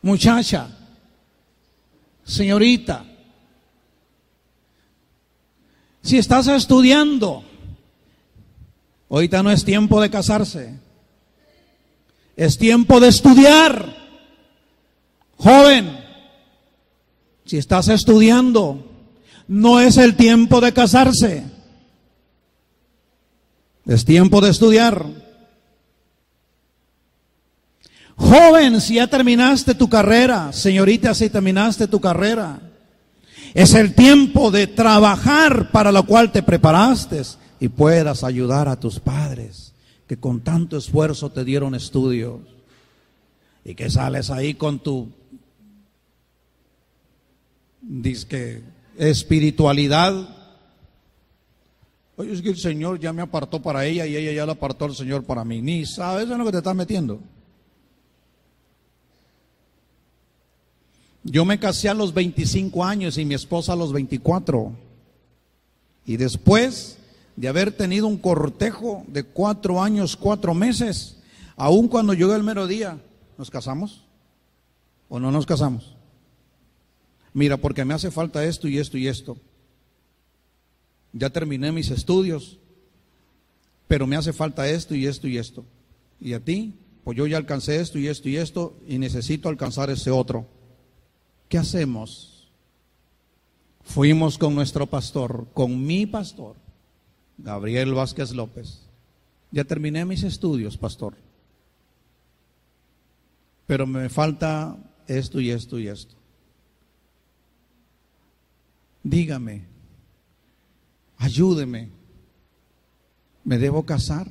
Muchacha, señorita, si estás estudiando, ahorita no es tiempo de casarse, es tiempo de estudiar. Joven, si estás estudiando, no es el tiempo de casarse. Es tiempo de estudiar. Joven, si ya terminaste tu carrera, señorita, si terminaste tu carrera, es el tiempo de trabajar para lo cual te preparaste y puedas ayudar a tus padres que con tanto esfuerzo te dieron estudios y que sales ahí con tu disque espiritualidad. Oye, es que el Señor ya me apartó para ella y ella ya la apartó el Señor para mí. Ni sabes en lo que te estás metiendo. Yo me casé a los 25 años y mi esposa a los 24. Y después de haber tenido un cortejo de 4 años, 4 meses, aun cuando llegó el mero día, ¿nos casamos? ¿O no nos casamos? Mira, porque me hace falta esto y esto y esto. Ya terminé mis estudios, pero me hace falta esto y esto y esto. ¿Y a ti? Pues yo ya alcancé esto y esto y esto y necesito alcanzar ese otro. ¿Qué hacemos? Fuimos con nuestro pastor, con mi pastor, Gabriel Vázquez López. Ya terminé mis estudios, pastor, pero me falta esto y esto y esto. Dígame, ayúdeme, ¿me debo casar?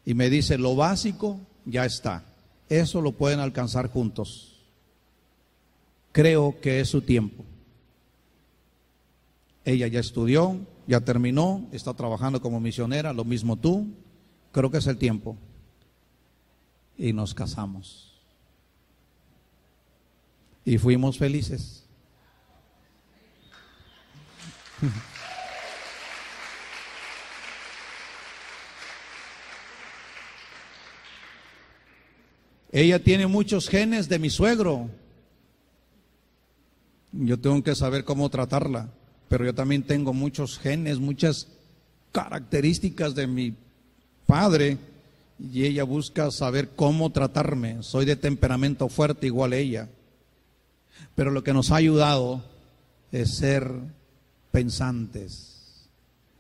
Y me dice, lo básico ya está, eso lo pueden alcanzar juntos. Creo que es su tiempo. Ella ya estudió, ya terminó, está trabajando como misionera, lo mismo tú. Creo que es el tiempo. Y nos casamos. Y fuimos felices. Ella tiene muchos genes de mi suegro. Yo tengo que saber cómo tratarla, pero yo también tengo muchos genes, muchas características de mi padre, y ella busca saber cómo tratarme. Soy de temperamento fuerte igual a ella, pero lo que nos ha ayudado es ser pensantes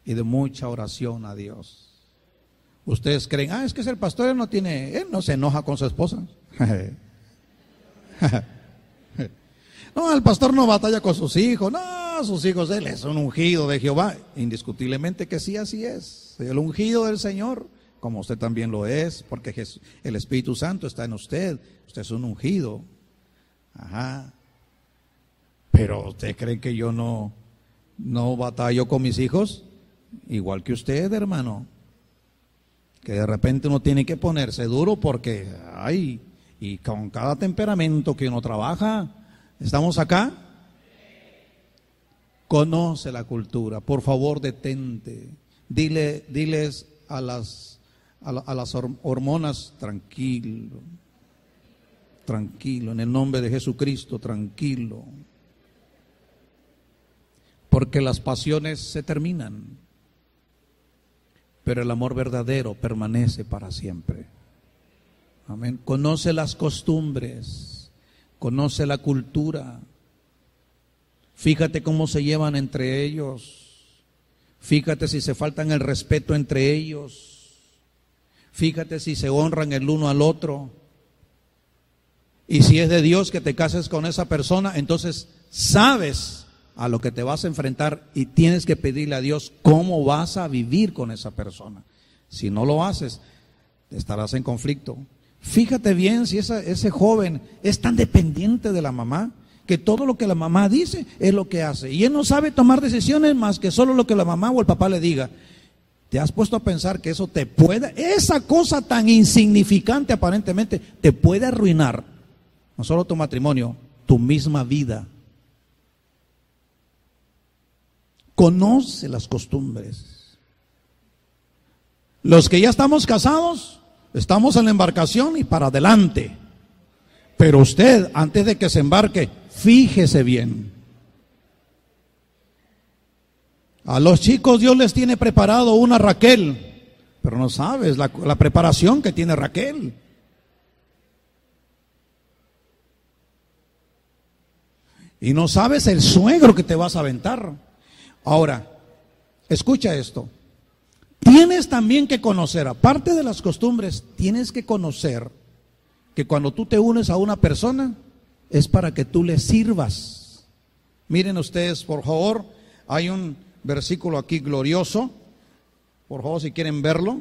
y de mucha oración a Dios. Ustedes creen, es que es el pastor, él no se enoja con su esposa. No, el pastor no batalla con sus hijos. No, sus hijos, él es un ungido de Jehová. Indiscutiblemente que sí, así es. El ungido del Señor, como usted también lo es, porque el Espíritu Santo está en usted. Usted es un ungido. Ajá. Pero ¿usted cree que yo no batallo con mis hijos? Igual que usted, hermano. Que de repente uno tiene que ponerse duro porque, y con cada temperamento que uno trabaja. ¿Estamos acá? Conoce la cultura, por favor detente. Diles a las hormonas, tranquilo, en el nombre de Jesucristo, tranquilo. Porque las pasiones se terminan, pero el amor verdadero permanece para siempre. Amén. Conoce las costumbres. Conoce la cultura. Fíjate cómo se llevan entre ellos. Fíjate si se faltan el respeto entre ellos. Fíjate si se honran el uno al otro. Y si es de Dios que te cases con esa persona, entonces sabes a lo que te vas a enfrentar y tienes que pedirle a Dios cómo vas a vivir con esa persona. Si no lo haces, estarás en conflicto. Fíjate bien si ese joven es tan dependiente de la mamá, que todo lo que la mamá dice es lo que hace. Y él no sabe tomar decisiones más que solo lo que la mamá o el papá le diga. ¿Te has puesto a pensar que eso esa cosa tan insignificante aparentemente, te puede arruinar no solo tu matrimonio, tu misma vida? Conoce las costumbres. Los que ya estamos casados, estamos en la embarcación y para adelante. Pero usted, antes de que se embarque, fíjese bien. A los chicos Dios les tiene preparado una Raquel, pero no sabes la preparación que tiene Raquel. Y no sabes el suegro que te vas a aventar. Ahora, escucha esto. Tienes también que conocer, aparte de las costumbres, tienes que conocer que cuando tú te unes a una persona es para que tú le sirvas. Miren ustedes, por favor, hay un versículo aquí glorioso, por favor, si quieren verlo.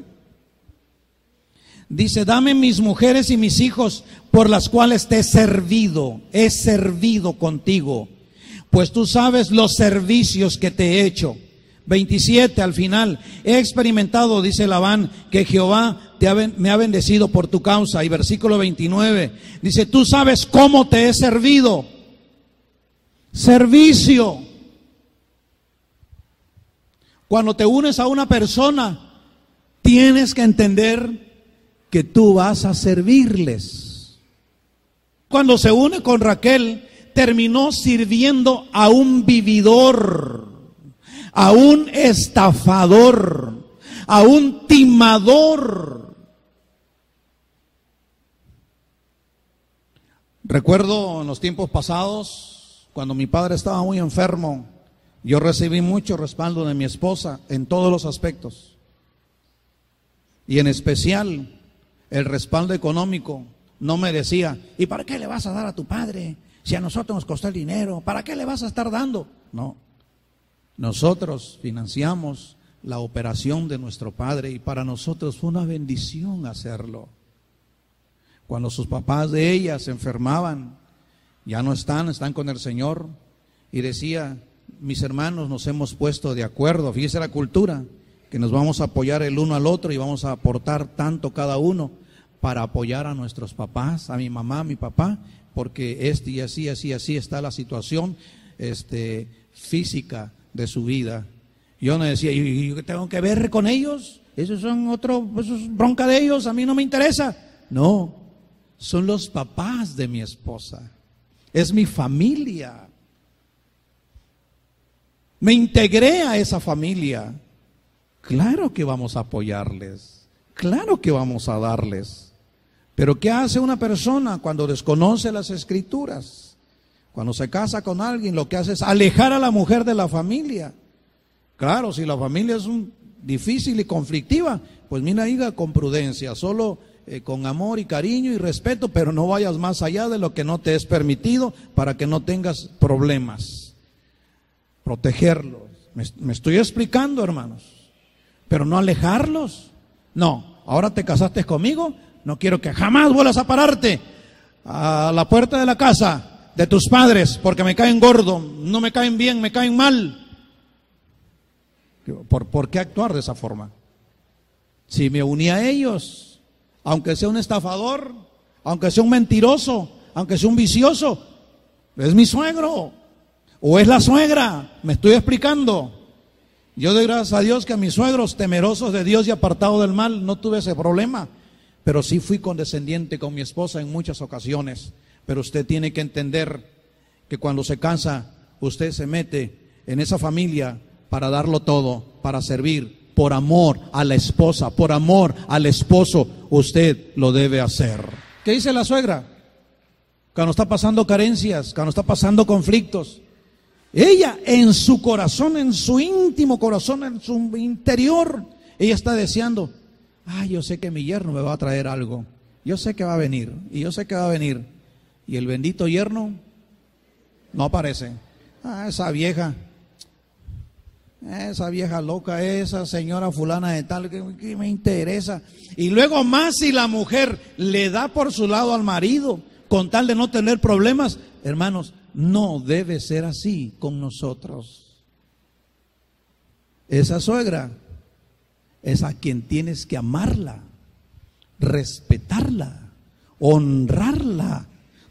Dice, dame mis mujeres y mis hijos por las cuales te he servido contigo, pues tú sabes los servicios que te he hecho. 27 al final, he experimentado, dice Labán, que Jehová me ha bendecido por tu causa. Y versículo 29, dice, tú sabes cómo te he servido. Servicio. Cuando te unes a una persona, tienes que entender que tú vas a servirles. Cuando se une con Raquel, terminó sirviendo a un vividor, a un estafador, a un timador. Recuerdo en los tiempos pasados, cuando mi padre estaba muy enfermo, yo recibí mucho respaldo de mi esposa en todos los aspectos. Y en especial, el respaldo económico. No me decía, ¿y para qué le vas a dar a tu padre? Si a nosotros nos costó el dinero, ¿para qué le vas a estar dando? No. Nosotros financiamos la operación de nuestro padre y para nosotros fue una bendición hacerlo. Cuando sus papás de ella se enfermaban, ya no están con el Señor, y decía, mis hermanos nos hemos puesto de acuerdo, fíjese la cultura, que nos vamos a apoyar el uno al otro y vamos a aportar tanto cada uno para apoyar a nuestros papás, a mi mamá, a mi papá, porque y así está la situación física de su vida. Yo no decía, ¿y yo tengo que ver con ellos? Eso es bronca de ellos, a mí no me interesa. No, son los papás de mi esposa, es mi familia. Me integré a esa familia. Claro que vamos a apoyarles. Claro que vamos a darles. Pero ¿qué hace una persona cuando desconoce las Escrituras? Cuando se casa con alguien, lo que hace es alejar a la mujer de la familia. Claro, si la familia es difícil y conflictiva, pues mira, hija, con prudencia, solo con amor y cariño y respeto, pero no vayas más allá de lo que no te es permitido para que no tengas problemas. Protegerlos. Me estoy explicando, hermanos. Pero no alejarlos. No, ahora te casaste conmigo, no quiero que jamás vuelvas a pararte a la puerta de la casa de tus padres porque me caen gordo, no me caen bien, me caen mal. ¿Por qué actuar de esa forma? Si me uní a ellos, aunque sea un estafador, aunque sea un mentiroso, aunque sea un vicioso, es mi suegro o es la suegra, me estoy explicando. Yo doy gracias a Dios que a mis suegros temerosos de Dios y apartados del mal no tuve ese problema, pero sí fui condescendiente con mi esposa en muchas ocasiones. Pero usted tiene que entender que cuando se casa, usted se mete en esa familia para darlo todo, para servir, por amor a la esposa, por amor al esposo, usted lo debe hacer. ¿Qué dice la suegra? Cuando está pasando carencias, cuando está pasando conflictos, ella en su corazón, en su íntimo corazón, en su interior, ella está deseando, yo sé que mi yerno me va a traer algo, yo sé que va a venir, y yo sé que va a venir, y el bendito yerno no aparece. Esa vieja loca, esa señora fulana de tal, que me interesa. Y luego más si la mujer le da por su lado al marido, con tal de no tener problemas, hermanos, no debe ser así con nosotros. Esa suegra es a quien tienes que amarla, respetarla, honrarla,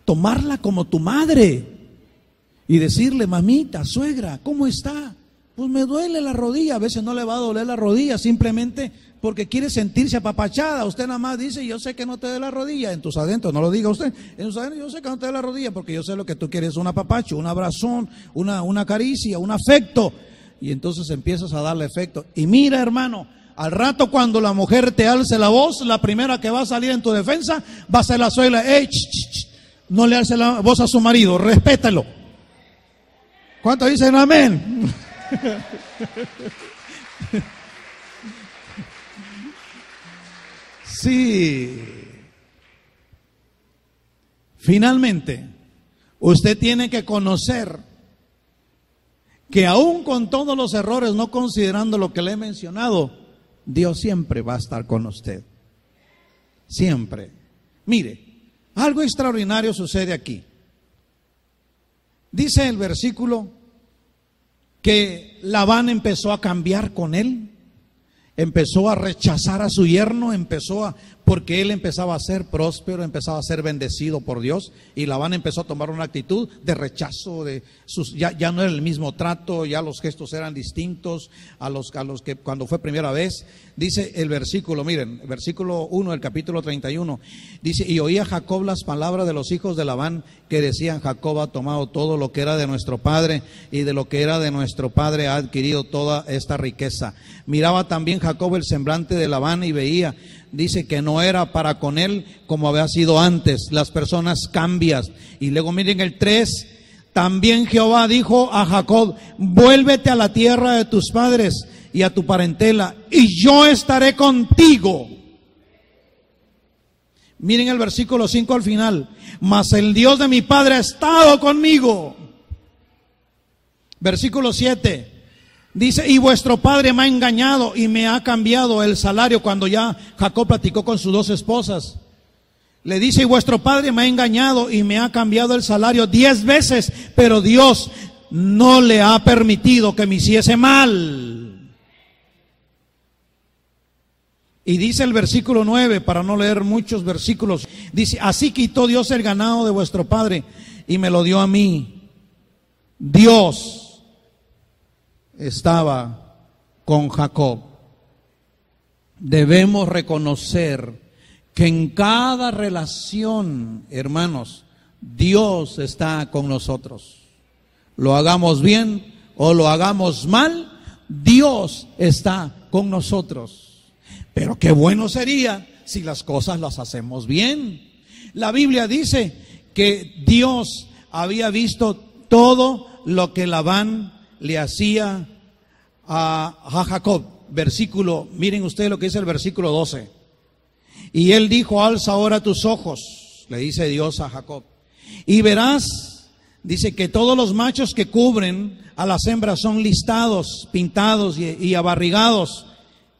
tomarla como tu madre y decirle, mamita, suegra, ¿cómo está? Pues me duele la rodilla. A veces no le va a doler la rodilla simplemente porque quiere sentirse apapachada. Usted nada más dice, yo sé que no te dé la rodilla. En tus adentros, no lo diga usted, en tus adentros, yo sé que no te dé la rodilla porque yo sé lo que tú quieres, un apapacho, un abrazón, una caricia, un afecto. Y entonces empiezas a darle efecto. Y mira, hermano, al rato cuando la mujer te alce la voz, la primera que va a salir en tu defensa va a ser la suegra. No le alce la voz a su marido, respétalo. ¿Cuántos dicen amén? Sí. Finalmente, usted tiene que conocer que aún con todos los errores, no considerando lo que le he mencionado, Dios siempre va a estar con usted. Siempre. Mire, algo extraordinario sucede aquí. Dice el versículo que Labán empezó a cambiar con él, empezó a rechazar a su yerno, porque él empezaba a ser próspero, empezaba a ser bendecido por Dios, y Labán empezó a tomar una actitud de rechazo, ya no era el mismo trato, ya los gestos eran distintos a los que cuando fue primera vez. Dice el versículo, miren, el versículo 1 del capítulo 31, dice, y oía Jacob las palabras de los hijos de Labán que decían, Jacob ha tomado todo lo que era de nuestro padre, y de lo que era de nuestro padre ha adquirido toda esta riqueza. Miraba también Jacob el semblante de Labán y veía, dice que no era para con él como había sido antes. Las personas cambian. Y luego miren el 3, también Jehová dijo a Jacob, vuélvete a la tierra de tus padres y a tu parentela, y yo estaré contigo. Miren el versículo 5 al final, mas el Dios de mi padre ha estado conmigo. Versículo 7. Dice, y vuestro padre me ha engañado y me ha cambiado el salario. Cuando ya Jacob platicó con sus 2 esposas, le dice, y vuestro padre me ha engañado y me ha cambiado el salario 10 veces, pero Dios no le ha permitido que me hiciese mal. Y dice el versículo 9, para no leer muchos versículos, dice, así quitó Dios el ganado de vuestro padre y me lo dio a mí. Dios estaba con Jacob. Debemos reconocer que en cada relación, hermanos, Dios está con nosotros. Lo hagamos bien o lo hagamos mal, Dios está con nosotros. Pero qué bueno sería si las cosas las hacemos bien. La Biblia dice que Dios había visto todo lo que Labán le hacía a Jacob. Miren ustedes lo que dice el versículo 12. Y él dijo: alza ahora tus ojos, le dice Dios a Jacob, y verás, dice, que todos los machos que cubren a las hembras son listados, pintados y abarrigados.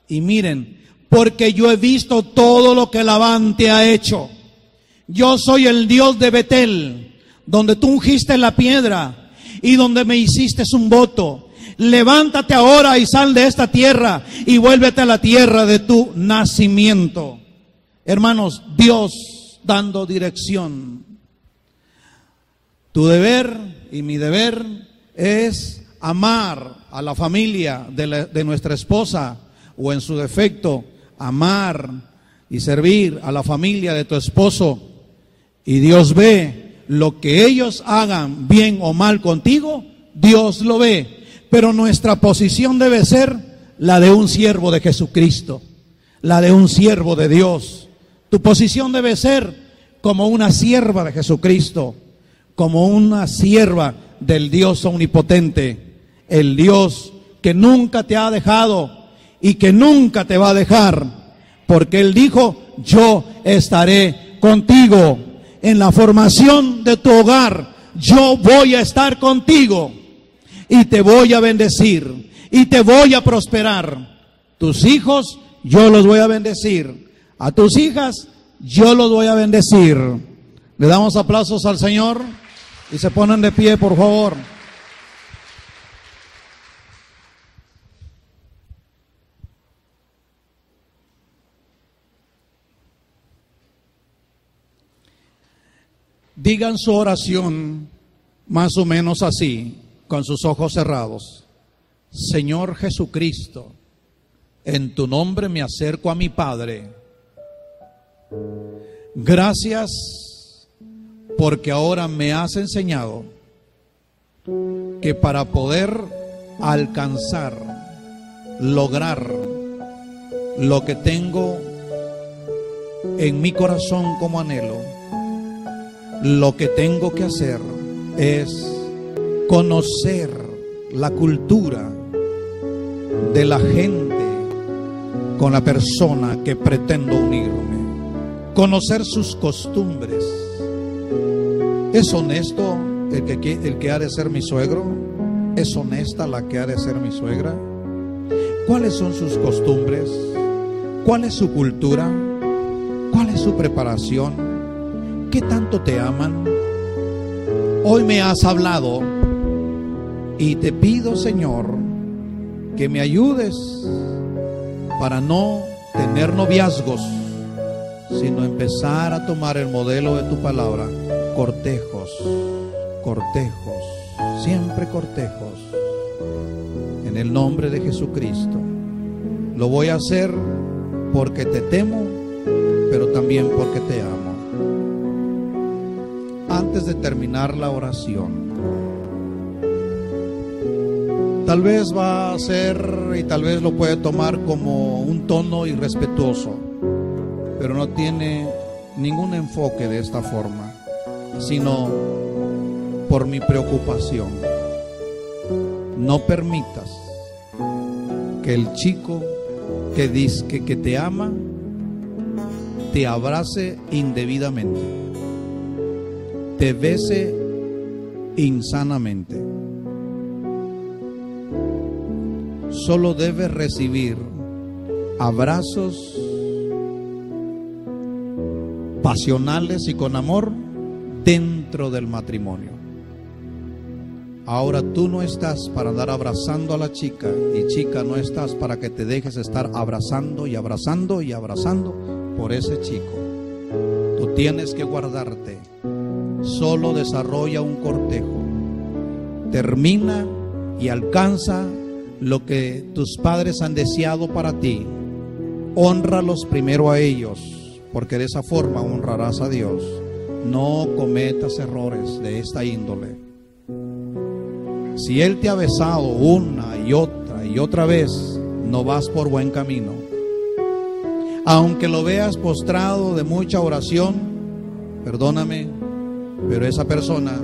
Y miren, porque yo he visto todo lo que Labán te ha hecho. Yo soy el Dios de Betel, donde tú ungiste la piedra y donde me hiciste un voto. Levántate ahora y sal de esta tierra y vuélvete a la tierra de tu nacimiento. Hermanos, Dios dando dirección. Tu deber y mi deber es amar a la familia de nuestra esposa, o en su defecto, amar y servir a la familia de tu esposo. Y Dios ve lo que ellos hagan, bien o mal contigo, Dios lo ve. Pero nuestra posición debe ser la de un siervo de Jesucristo, la de un siervo de Dios. Tu posición debe ser como una sierva de Jesucristo, como una sierva del Dios omnipotente, el Dios que nunca te ha dejado y que nunca te va a dejar, porque Él dijo: yo estaré contigo en la formación de tu hogar. Yo voy a estar contigo y te voy a bendecir y te voy a prosperar. Tus hijos yo los voy a bendecir, a tus hijas yo los voy a bendecir. Le damos aplausos al Señor y se ponen de pie, por favor. Digan su oración más o menos así, con sus ojos cerrados. Señor Jesucristo, en tu nombre me acerco a mi Padre. Gracias porque ahora me has enseñado que para poder alcanzar, lograr lo que tengo en mi corazón como anhelo, lo que tengo que hacer es conocer la cultura de la gente con la persona que pretendo unirme, conocer sus costumbres. ¿Es honesto el que ha de ser mi suegro? ¿Es honesta la que ha de ser mi suegra? ¿Cuáles son sus costumbres? ¿Cuál es su cultura? ¿Cuál es su preparación? ¿Qué tanto te aman? Hoy me has hablado y te pido, Señor, que me ayudes para no tener noviazgos, sino empezar a tomar el modelo de tu palabra. Cortejos, cortejos, siempre cortejos, en el nombre de Jesucristo. Lo voy a hacer porque te temo, pero también porque te amo. Antes de terminar la oración, tal vez va a ser, y tal vez lo puede tomar como un tono irrespetuoso, pero no tiene ningún enfoque de esta forma, sino por mi preocupación. No permitas que el chico que dice que te ama te abrace indebidamente, te bese insanamente. Solo debes recibir abrazos pasionales y con amor dentro del matrimonio. Ahora tú no estás para andar abrazando a la chica, y chica, no estás para que te dejes estar abrazando y abrazando y abrazando por ese chico. Tú tienes que guardarte. Solo desarrolla un cortejo, termina y alcanza lo que tus padres han deseado para ti. Hónralos primero a ellos, porque de esa forma honrarás a Dios. No cometas errores de esta índole. Si él te ha besado una y otra vez, no vas por buen camino. Aunque lo veas postrado de mucha oración, perdóname, pero esa persona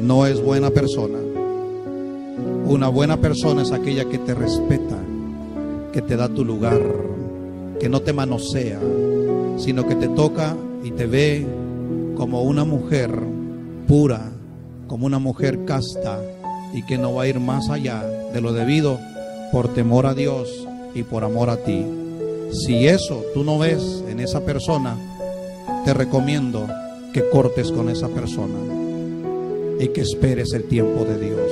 no es buena persona. Una buena persona es aquella que te respeta, que te da tu lugar, que no te manosea, sino que te toca y te ve como una mujer pura, como una mujer casta, y que no va a ir más allá de lo debido por temor a Dios y por amor a ti. Si eso tú no ves en esa persona, te recomiendo que cortes con esa persona y que esperes el tiempo de Dios.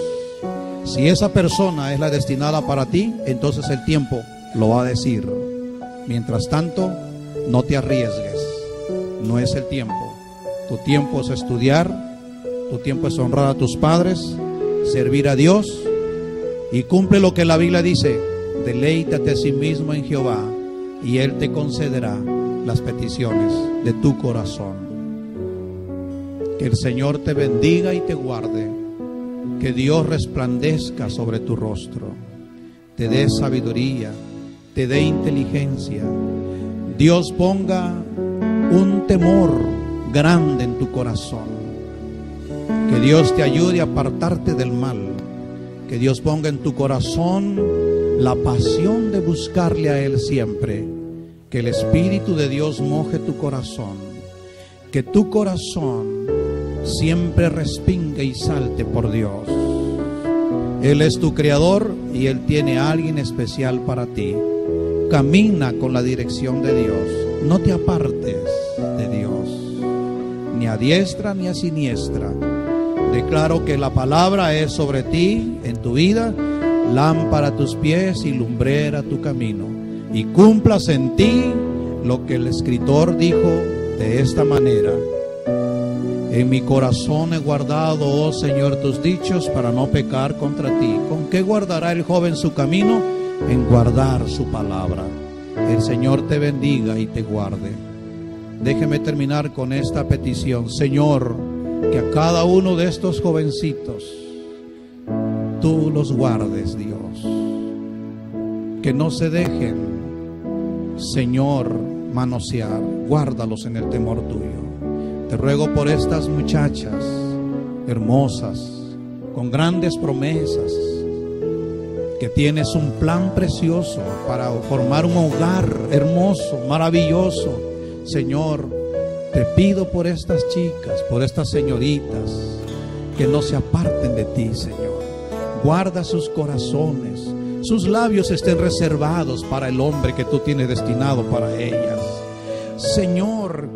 Si esa persona es la destinada para ti, entonces el tiempo lo va a decir. Mientras tanto, no te arriesgues. No es el tiempo. Tu tiempo es estudiar, tu tiempo es honrar a tus padres, servir a Dios, y cumple lo que la Biblia dice: deleítate a sí mismo en Jehová y Él te concederá las peticiones de tu corazón. Que el Señor te bendiga y te guarde, que Dios resplandezca sobre tu rostro, te dé sabiduría, te dé inteligencia. Dios ponga un temor grande en tu corazón. Que Dios te ayude a apartarte del mal. Que Dios ponga en tu corazón la pasión de buscarle a Él siempre. Que el Espíritu de Dios moje tu corazón. Que tu corazón siempre respingue y salte por Dios. Él es tu creador y Él tiene a alguien especial para ti. Camina con la dirección de Dios. No te apartes de Dios, ni a diestra ni a siniestra. Declaro que la palabra es sobre ti, en tu vida, lámpara a tus pies y lumbrera a tu camino. Y cumplas en ti lo que el escritor dijo de esta manera: en mi corazón he guardado, oh Señor, tus dichos para no pecar contra ti. ¿Con qué guardará el joven su camino? En guardar su palabra. El Señor te bendiga y te guarde. Déjeme terminar con esta petición. Señor, que a cada uno de estos jovencitos tú los guardes, Dios. Que no se dejen, Señor, manosear. Guárdalos en el temor tuyo. Te ruego por estas muchachas hermosas, con grandes promesas, que tienes un plan precioso para formar un hogar hermoso, maravilloso. Señor, te pido por estas chicas, por estas señoritas, que no se aparten de ti, Señor. Guarda sus corazones, sus labios estén reservados para el hombre que tú tienes destinado para ellas. Señor,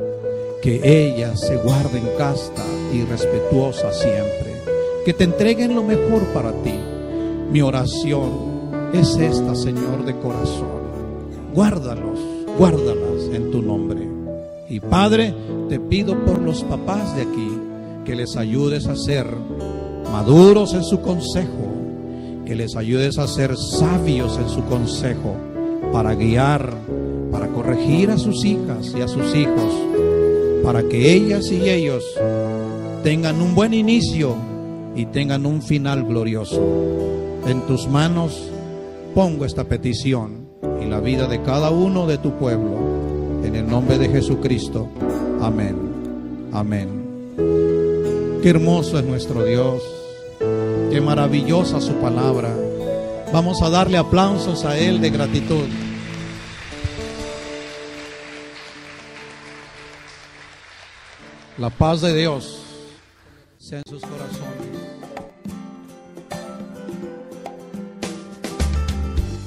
que ellas se guarden casta y respetuosa siempre, que te entreguen lo mejor para ti. Mi oración es esta, Señor, de corazón. Guárdalos, guárdalas en tu nombre. Y Padre, te pido por los papás de aquí, que les ayudes a ser maduros en su consejo, que les ayudes a ser sabios en su consejo, para guiar, para corregir a sus hijas y a sus hijos, para que ellas y ellos tengan un buen inicio y tengan un final glorioso. En tus manos pongo esta petición y la vida de cada uno de tu pueblo, en el nombre de Jesucristo. Amén. Amén. Qué hermoso es nuestro Dios. Qué maravillosa su palabra. Vamos a darle aplausos a Él de gratitud. La paz de Dios sea en sus corazones.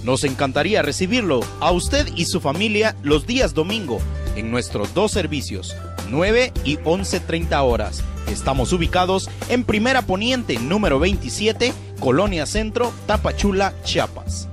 Nos encantaría recibirlo a usted y su familia los días domingo en nuestros dos servicios, 9 y 11:30 horas. Estamos ubicados en Primera Poniente, número 27, Colonia Centro, Tapachula, Chiapas.